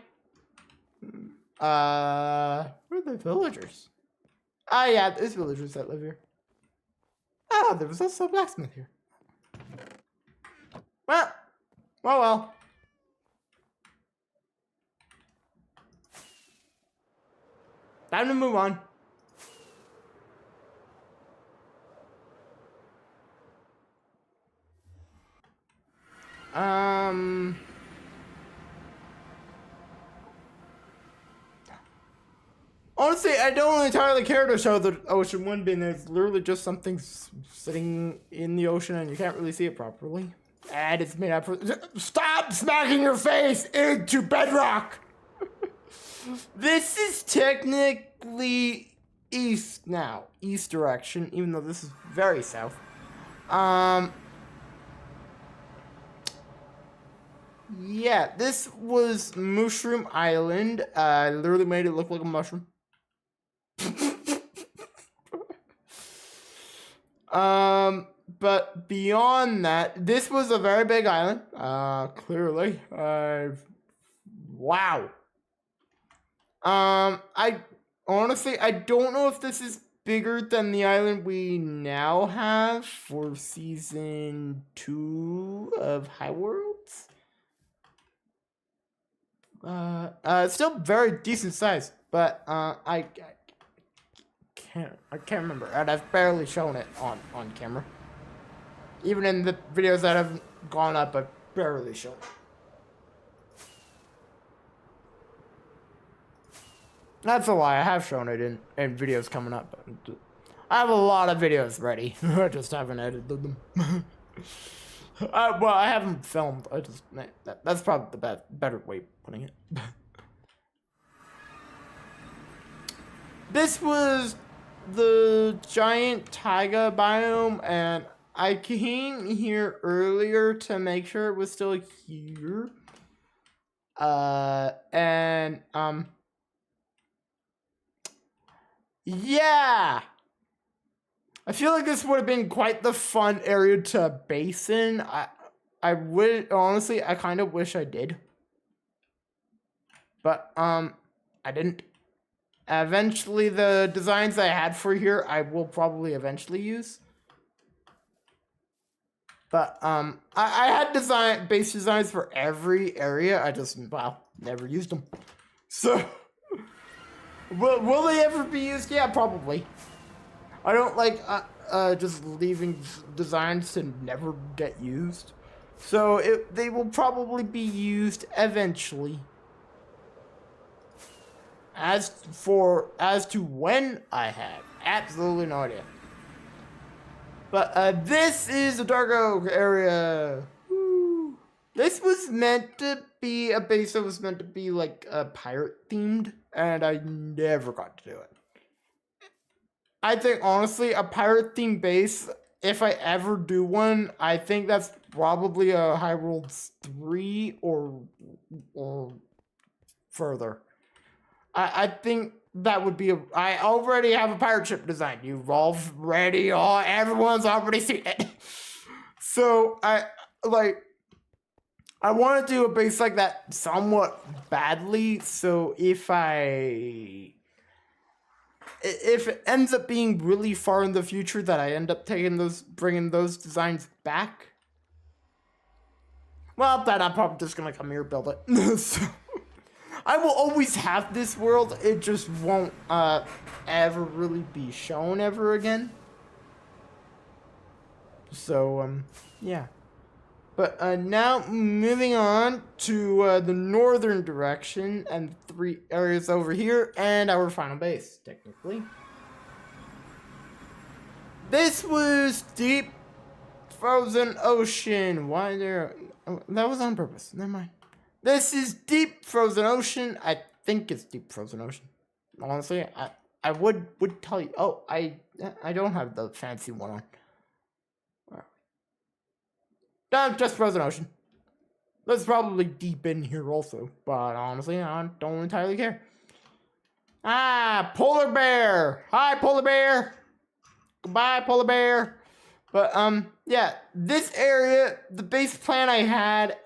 Where are the villagers? Ah, yeah, there's villagers that live here. Ah, there was also a blacksmith here. Well. Time to move on. honestly, I don't entirely care to show the ocean one, being it's literally just something sitting in the ocean and you can't really see it properly. And it's made up for. Stop smacking your face into bedrock! This is technically east now. East direction, even though this is very south. Yeah, this was Mushroom Island. I literally made it look like a mushroom. But beyond that, this was a very big island. Clearly. Wow. I honestly, I don't know if this is bigger than the island we now have for season 2 of High Worlds. It's still very decent size, but I can't remember, and I've barely shown it on camera. Even in the videos that have gone up, I've barely shown it. That's a lie. I have shown it in videos coming up. I have a lot of videos ready. I just haven't edited them. Well, I haven't filmed. That's probably the better way of putting it. This was the giant taiga biome, and I came here earlier to make sure it was still here. Yeah! I feel like this would have been quite the fun area to base in. I would, honestly, I kind of wish I did. But, I didn't. Eventually, the designs I had for here, I will probably eventually use. But, I had base designs for every area. I just, well, never used them. So, will they ever be used? Yeah, probably. I don't like just leaving designs to never get used. So they will probably be used eventually. As to when, I have absolutely no idea. But this is the Dark Oak area. Woo. This was meant to be a base that was meant to be like pirate themed, and I never got to do it. I think, honestly, a pirate-themed base, if I ever do one, I think that's probably a High Worlds 3 or further. I think that would be I already have a pirate ship design. You've already, everyone's already seen it. So, I want to do a base like that somewhat badly, so if it ends up being really far in the future that I end up bringing those designs back, well, then I'm probably just gonna come here and build it. So, I will always have this world. It just won't ever really be shown ever again. So, yeah. But now moving on to the northern direction and 3 areas over here and our final base, technically. This was Deep Frozen Ocean. Why there? Oh, that was on purpose. Never mind. This is Deep Frozen Ocean. I think it's Deep Frozen Ocean. Honestly, I would tell you. Oh, I don't have the fancy one on. No, just Frozen Ocean. That's probably deep in here also, but honestly, I don't entirely care. Polar bear. Hi, polar bear. Goodbye, polar bear. But yeah, this area, the base plan I had,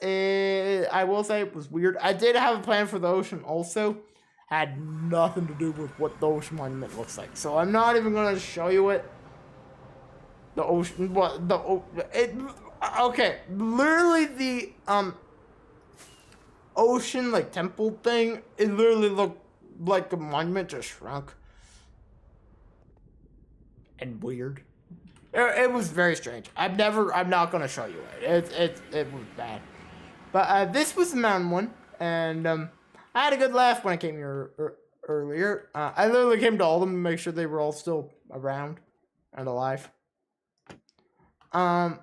I will say it was weird. I did have a plan for the ocean also. Had nothing to do with what the ocean monument looks like, so I'm not even gonna show you it. The ocean, okay, literally the ocean like temple thing, it literally looked like the monument just shrunk. And weird. It was very strange. I'm not gonna show you it. It was bad. But this was the mountain one, and I had a good laugh when I came here earlier. I literally came to all of them to make sure they were all still around and alive. I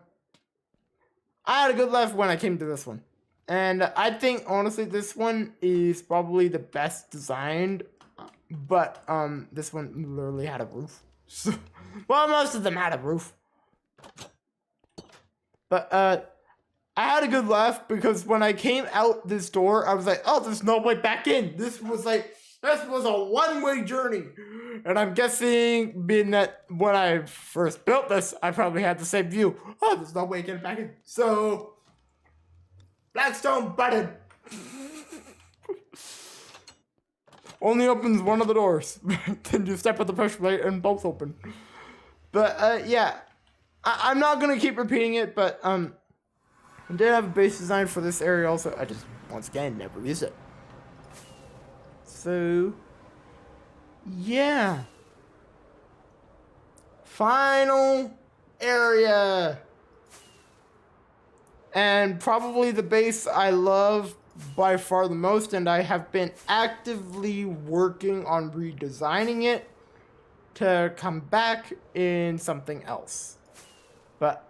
had a good laugh when I came to this one. And I think, honestly, this one is probably the best designed. But, this one literally had a roof. So, well, most of them had a roof. But, I had a good laugh because when I came out this door, I was like, oh, there's no way back in. This was a one-way journey. And I'm guessing, being that when I first built this, I probably had the same view. Oh, there's no way to get back in. So, Blackstone button. Only opens one of the doors. Then you step on the pressure plate and both open. But, yeah. I'm not going to keep repeating it, but, I did have a base design for this area also. I just, once again, never used it. So, yeah. Final area. And probably the base I love by far the most, and I have been actively working on redesigning it to come back in something else. But,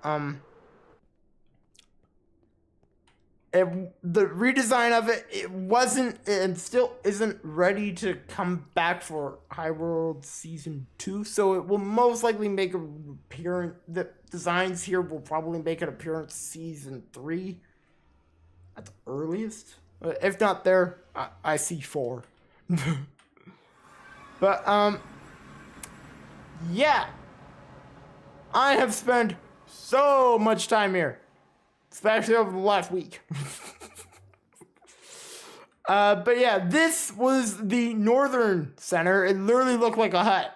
the redesign of it wasn't and still isn't ready to come back for High World Season 2, so it will most likely make an appearance. The designs here will probably make an appearance Season 3 at the earliest. If not there, I see 4. But, yeah. I have spent so much time here. Especially over the last week. But yeah, this was the northern center. It literally looked like a hut.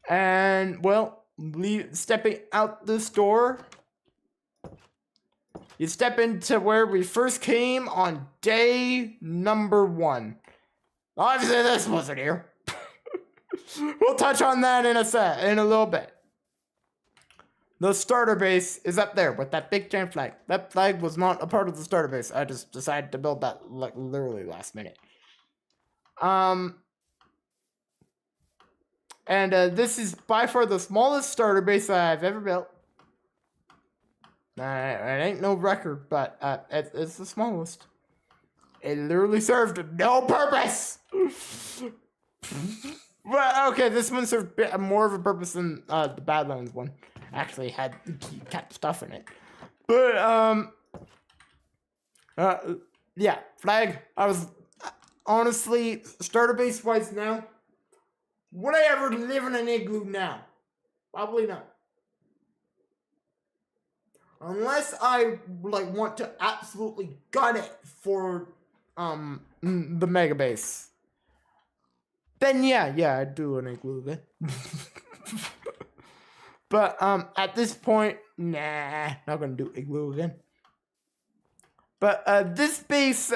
And, well, stepping out this door, you step into where we first came on day number 1. Obviously, this wasn't here. We'll touch on that in a little bit. The starter base is up there with that big giant flag. That flag was not a part of the starter base. I just decided to build that like literally last minute. And this is by far the smallest starter base I've ever built. It ain't no record, but it's the smallest. It literally served no purpose. Well, okay, this one served more of a purpose than the Badlands one. Actually had the keycap stuff in it. But, yeah, flag. I was, honestly, starter base wise now, would I ever live in an igloo now? Probably not. Unless I, like, want to absolutely gun it for, the mega base. Then, yeah, I'd do an igloo then. But, at this point, nah, not gonna do igloo again. But, this base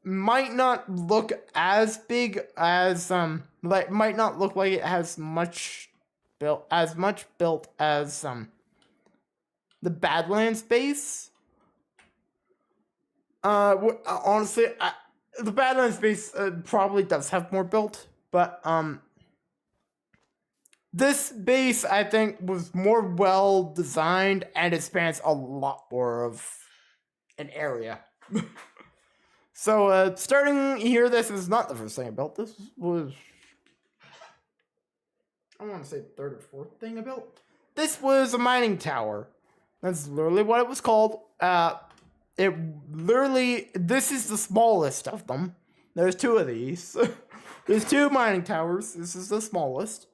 might not look as big as, might not look like it has much built as, the Badlands base. Honestly, the Badlands base probably does have more built, but, this base, I think, was more well designed, and it spans a lot more of an area. So, starting here, this is not the first thing I built. This was, I want to say, the third or fourth thing I built. This was a mining tower. That's literally what it was called. This is the smallest of them. There's 2 of these. There's 2 mining towers. This is the smallest.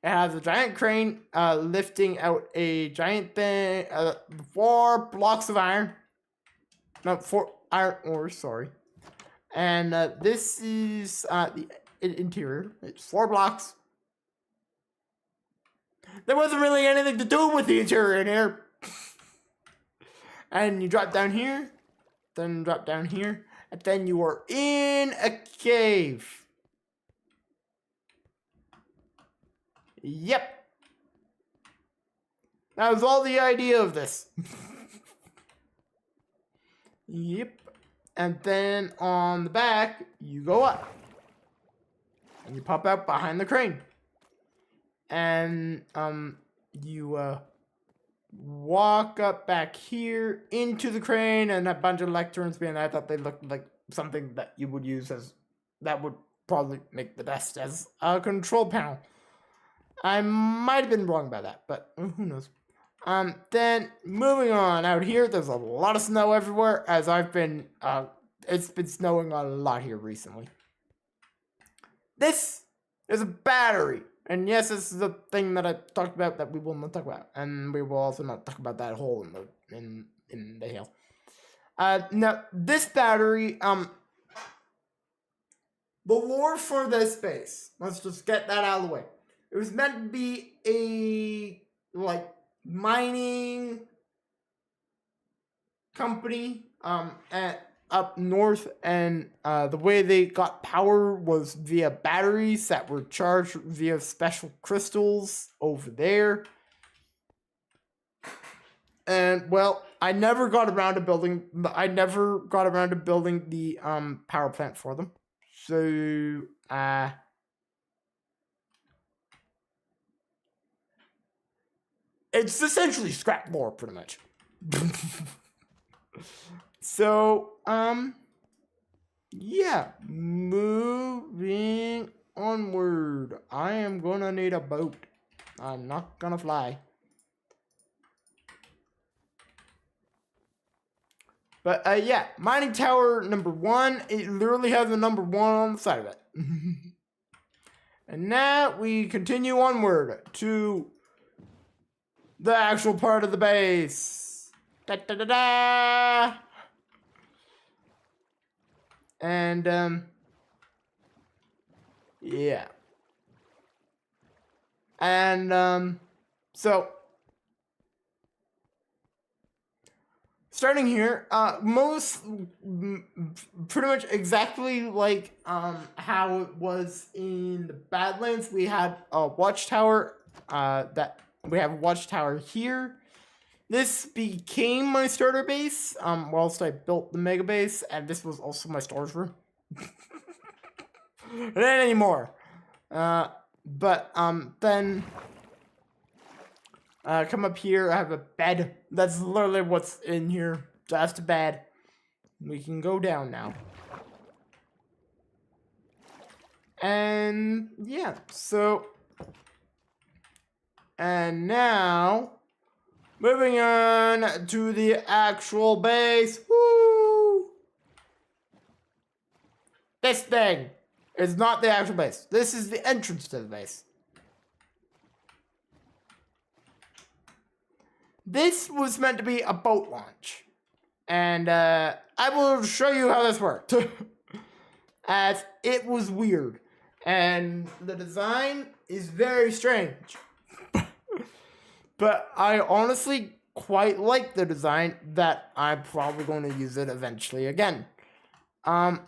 It has a giant crane lifting out a giant thing, 4 blocks of iron. No, 4 iron ores, sorry. And this is the interior. It's 4 blocks. There wasn't really anything to do with the interior in here. And you drop down here, then drop down here, and then you are in a cave. Yep. That was all the idea of this. Yep. And then on the back, you go up. And you pop out behind the crane. And you walk up back here into the crane, and a bunch of lecterns behind. I thought they looked like something that you would use as, that would probably make the best as a control panel. I might have been wrong about that, but who knows. Then moving on out here, there's a lot of snow everywhere, as I've been, it's been snowing a lot here recently. This is a battery. And yes, this is the thing that I talked about that we will not talk about. And we will also not talk about that hole in the hill. Now, this battery, the lore for this base, let's just get that out of the way. It was meant to be a, like, mining company, up north, and the way they got power was via batteries that were charged via special crystals over there. And well, I never got around to building the power plant for them. So it's essentially scrap lore, pretty much. So, yeah, moving onward. I am gonna need a boat. I'm not gonna fly. But, yeah, mining tower number 1, it literally has the number 1 on the side of it. And now we continue onward to the actual part of the base. Da-da-da-da! And, yeah. And, so, starting here, pretty much exactly like, how it was in the Badlands, we had a watchtower, we have a watchtower here. This became my starter base, whilst I built the mega base, and this was also my storage room. Not anymore. Then come up here, I have a bed. That's literally what's in here. Just a bed. We can go down now. And yeah, so, and now, moving on to the actual base. Woo! This thing is not the actual base. This is the entrance to the base. This was meant to be a boat launch. And I will show you how this worked. As it was weird. And the design is very strange. But I honestly quite like the design, that I'm probably going to use it eventually again. But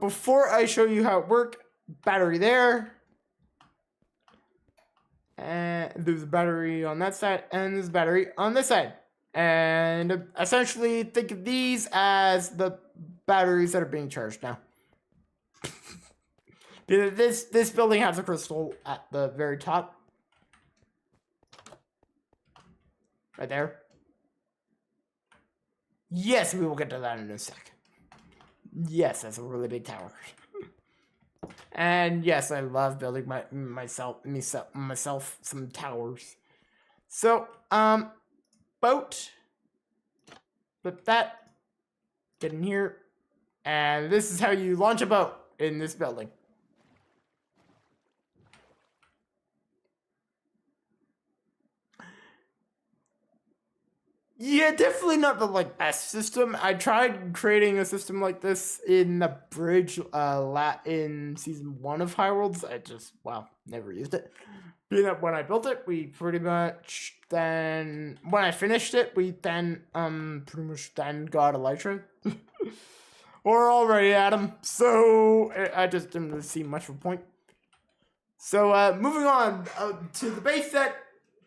before I show you how it worked, battery there. And there's a battery on that side, and there's a battery on this side. And essentially think of these as the batteries that are being charged now. This building has a crystal at the very top. Right there. Yes, we will get to that in a sec. Yes, that's a really big tower. And yes, I love building myself some towers. So, boat. Put that. Get in here. And this is how you launch a boat in this building. Yeah, definitely not the best system. I tried creating a system like this in the bridge in season 1 of High Worlds. I just never used it. Being that when I built it, we pretty much then when I finished it, we then pretty much then got Elytra. We're already at him, so I just didn't really see much of a point. So moving on to the base set.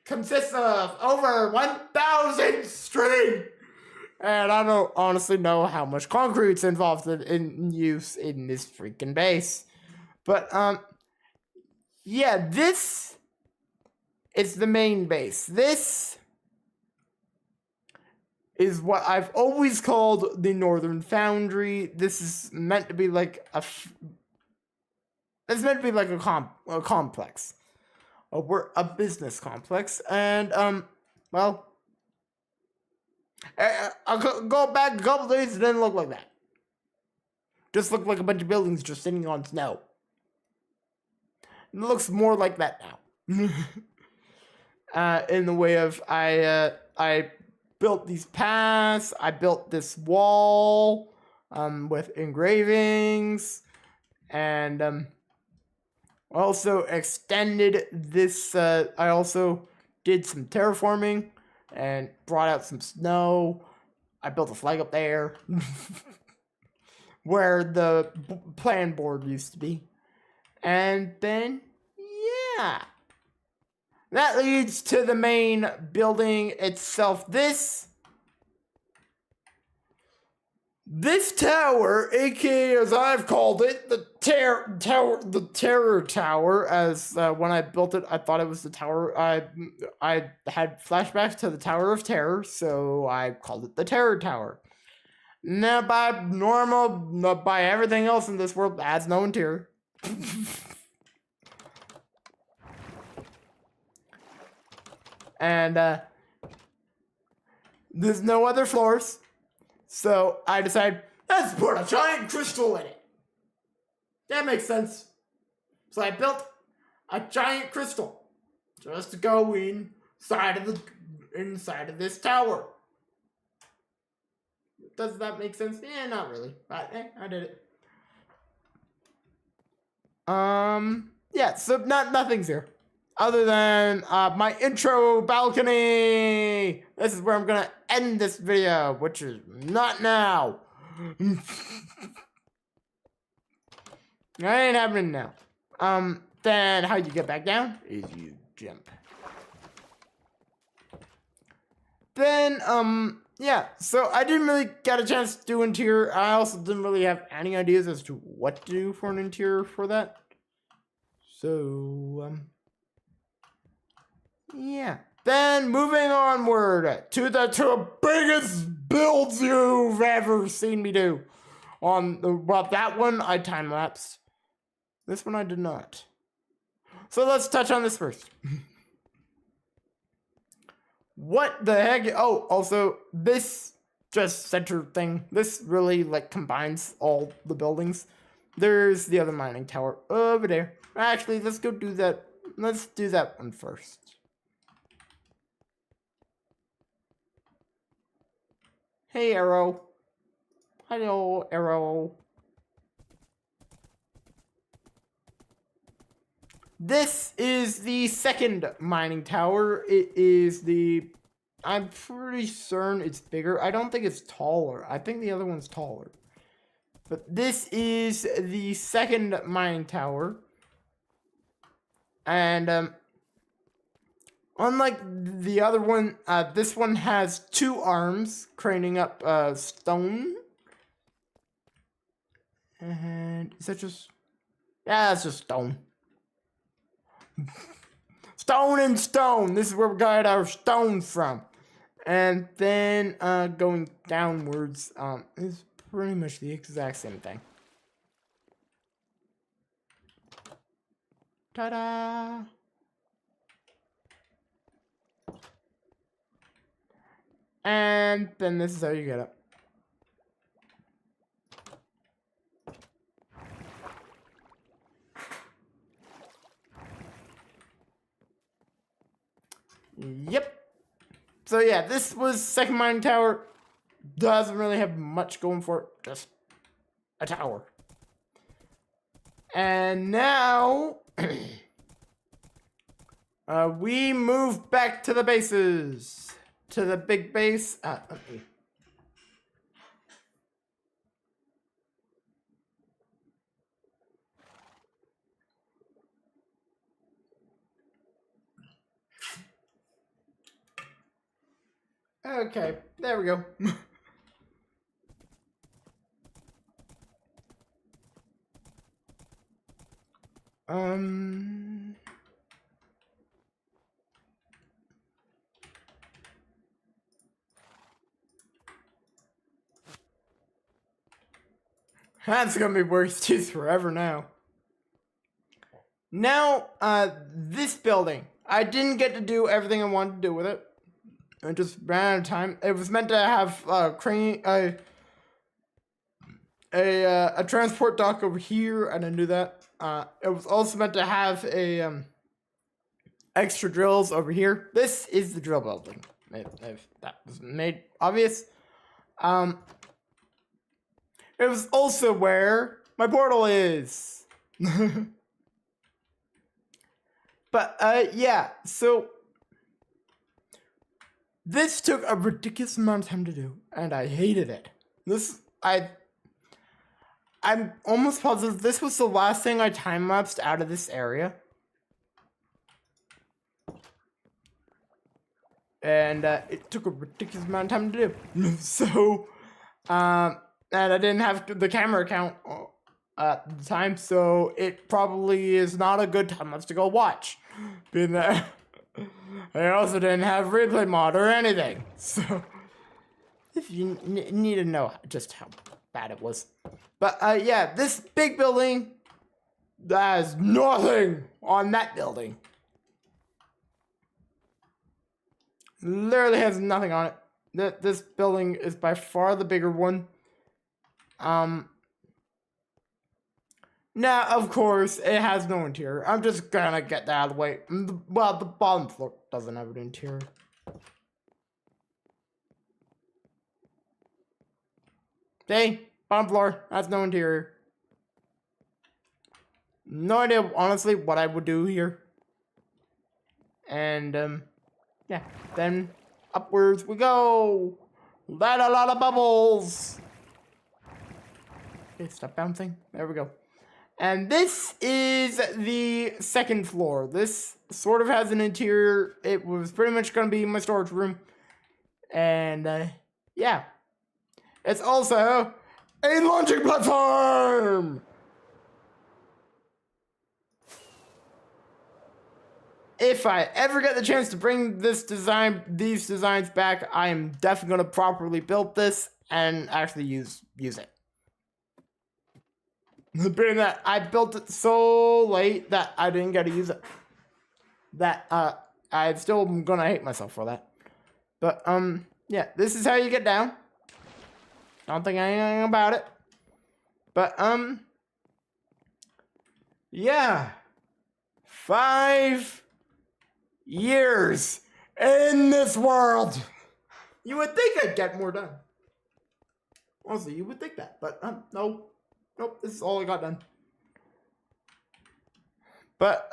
Consists of over 1,000 string And I don't honestly know how much concrete's involved in use in this freaking base. But, yeah, this is the main base. This is what I've always called the Northern Foundry. This is meant to be like a complex. We're a business complex. And, well, I'll go back a couple days, it didn't look like that. Just looked like a bunch of buildings just sitting on snow. It looks more like that now. In the way of I built these paths, I built this wall with engravings, and also extended this. I also did some terraforming and brought out some snow. I built a flag up there where the plan board used to be. And then, yeah. That leads to the main building itself. This tower, aka as I've called it, the terror tower. As when I built it, I thought it was the tower. I had flashbacks to the Tower of Terror, so I called it the Terror Tower. Now, by everything else in this world, adds no interior. And there's no other floors. So I decided, let's put a giant crystal in it. That makes sense. So I built a giant crystal just to go inside of this tower. Does that make sense? Yeah, not really. But I did it. Yeah, so nothing's here. Other than my intro balcony. This is where I'm gonna end this video, which is not now. That ain't happening now. Then how you get back down is you jump. Then, yeah, so I didn't really get a chance to do interior. I also didn't really have any ideas as to what to do for an interior for that. So, yeah. Then moving onward to the two biggest builds you've ever seen me do. Well, that one I time-lapsed. This one I did not. So let's touch on this first. What the heck? Oh, also, this just center thing, this really, combines all the buildings. There's the other mining tower over there. Actually, let's go do that. Let's do that one first. Hey, Arrow. Hello, Arrow. This is the second mining tower. It is I'm pretty certain it's bigger. I don't think it's taller. I think the other one's taller. But this is the second mining tower. And, unlike the other one, this one has two arms craning up, stone. And is that just... Yeah, that's just stone. Stone and stone. This is where we got our stone from. And then going downwards is pretty much the exact same thing. Ta-da! And then this is how you get up. Yep. So yeah, this was second mining tower. Doesn't really have much going for it, just a tower. And now we move back to the bases, to the big base. Okay, there we go. That's gonna be worst case forever now. Now, this building. I didn't get to do everything I wanted to do with it. I just ran out of time. It was meant to have a transport dock over here, and I knew that. It was also meant to have a extra drills over here. This is the drill building. If that was made obvious. It was also where my portal is. But, yeah, so this took a ridiculous amount of time to do, and I hated it. I'm almost positive this was the last thing I time-lapsed out of this area. And, it took a ridiculous amount of time to do. So, and I didn't have the camera account at the time, so it probably is not a good time lapse to go watch. Being that I also didn't have replay mod or anything, so if you need to know just how bad it was. But yeah, this big building has nothing on that building. Literally has nothing on it. This building is by far the bigger one. Now, of course, it has no interior. I'm just gonna get that out of the way. Well, the bottom floor doesn't have an interior. See? Bottom floor has no interior. No idea, honestly, what I would do here. And, yeah. Then, upwards we go. Let a lot of bubbles. Okay, stop bouncing. There we go. And this is the second floor. This sort of has an interior. It was pretty much going to be my storage room. And, yeah. It's also a launching platform! If I ever get the chance to bring these designs back, I am definitely going to properly build this and actually use it. Being that I built it so late that I didn't get to use it. That, I'm still gonna hate myself for that. But, yeah, this is how you get down. Don't think anything about it. But, yeah. 5 years in this world. You would think I'd get more done. Honestly, you would think that, but, no. Nope, this is all I got done. But,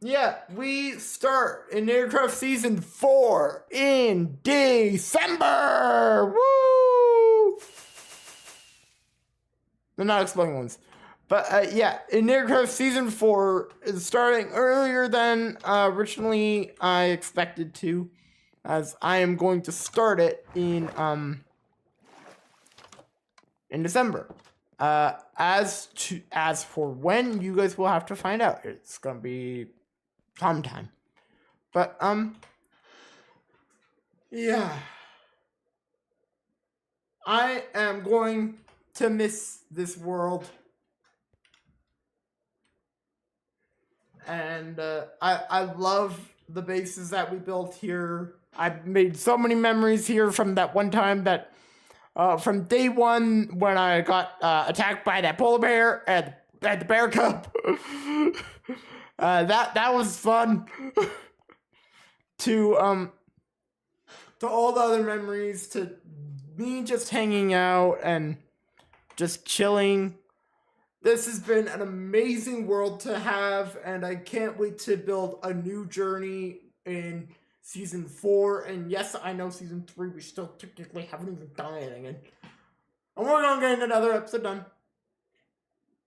yeah, we start in Aircraft Season 4 in December! Woo! They're not exploding ones. But, yeah, in Aircraft Season 4 is starting earlier than originally I expected to, as I am going to start it in December. As for when, you guys will have to find out. It's gonna be sometime. But, yeah. I am going to miss this world. And, I love the bases that we built here. I've made so many memories here from that one time that from day one when I got attacked by that polar bear at the bear cup. That was fun. To all the other memories, to me just hanging out and just chilling. This has been an amazing world to have, and I can't wait to build a new journey in Season 4, and yes, I know Season 3, we still technically haven't even done anything, and I'm working on getting another episode done.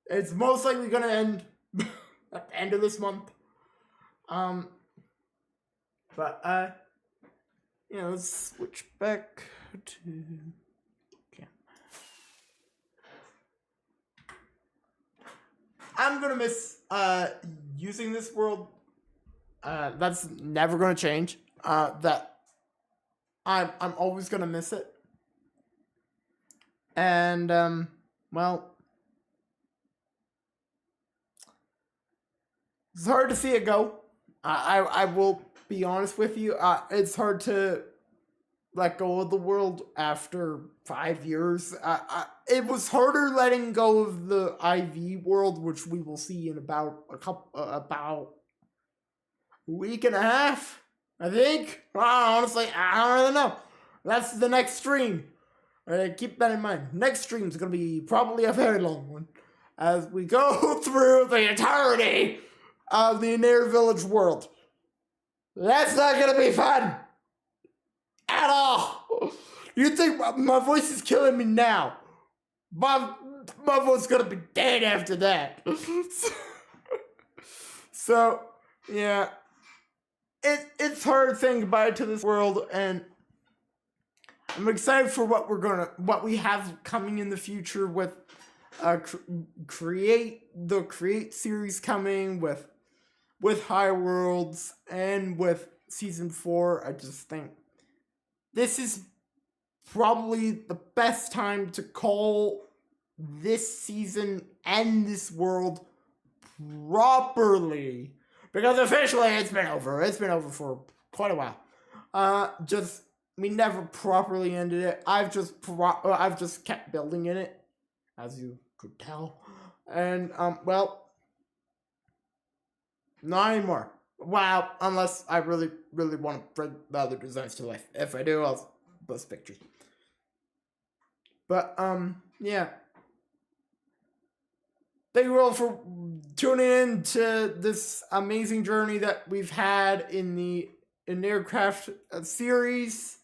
It's most likely gonna end at the end of this month. But, yeah, let's switch back to... Okay. I'm gonna miss using this world, that's never gonna change. That I'm always gonna miss it. And well, it's hard to see it go. I will be honest with you. It's hard to let go of the world after 5 years. It was harder letting go of the IV world, which we will see in about about a week and a half, I think. Honestly, I don't really know. That's the next stream. Keep that in mind. Next stream is going to be probably a very long one, as we go through the entirety of the Inator Village world. That's not going to be fun at all. You think my voice is killing me now? My voice is going to be dead after that. So, yeah. It's hard saying goodbye to this world, and I'm excited for what we have coming in the future with Create series coming with High Worlds and with season 4. I just think this is probably the best time to call this season and this world properly, because officially it's been over. It's been over for quite a while. We never properly ended it. I've just kept building in it, as you could tell. And well, not anymore. Wow, unless I really, really want to bring the other designs to life. If I do, I'll post pictures. But yeah. Thank you all for tuning in to this amazing journey that we've had in the Aircraft series.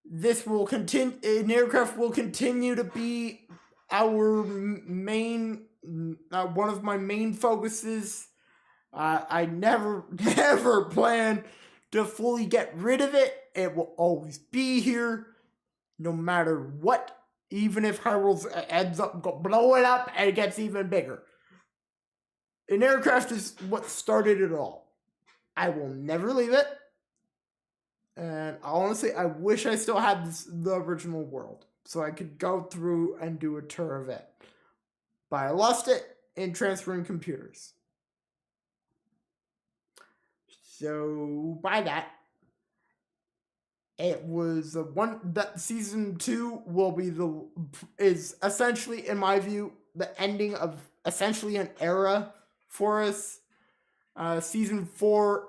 This will continue. Aircraft will continue to be our main, one of my main focuses. I never plan to fully get rid of it. It will always be here, no matter what. Even if High Worlds ends up blowing up and it gets even bigger. An Aircraft is what started it all. I will never leave it. And honestly, I wish I still had the original world, so I could go through and do a tour of it. But I lost it in transferring computers. So by that, it was that season 2 will be is essentially, in my view, the ending of essentially an era for us. Season 4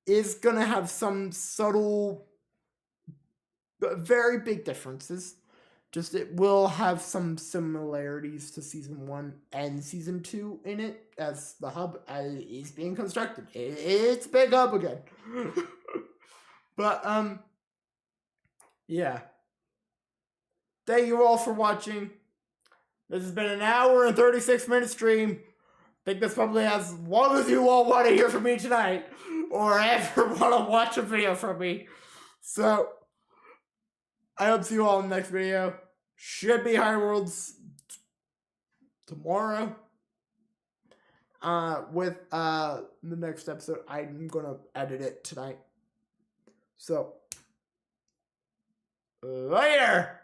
is gonna have some subtle, but very big differences. Just it will have some similarities to season 1 and season 2 in it, as the hub is being constructed. It's a big hub again. But yeah. Thank you all for watching. This has been an hour and 36-minute stream. I think that's probably as long as you all want to hear from me tonight, or ever want to watch a video from me. So, I hope to see you all in the next video. Should be High Worlds tomorrow. With the next episode, I'm gonna edit it tonight. So, later!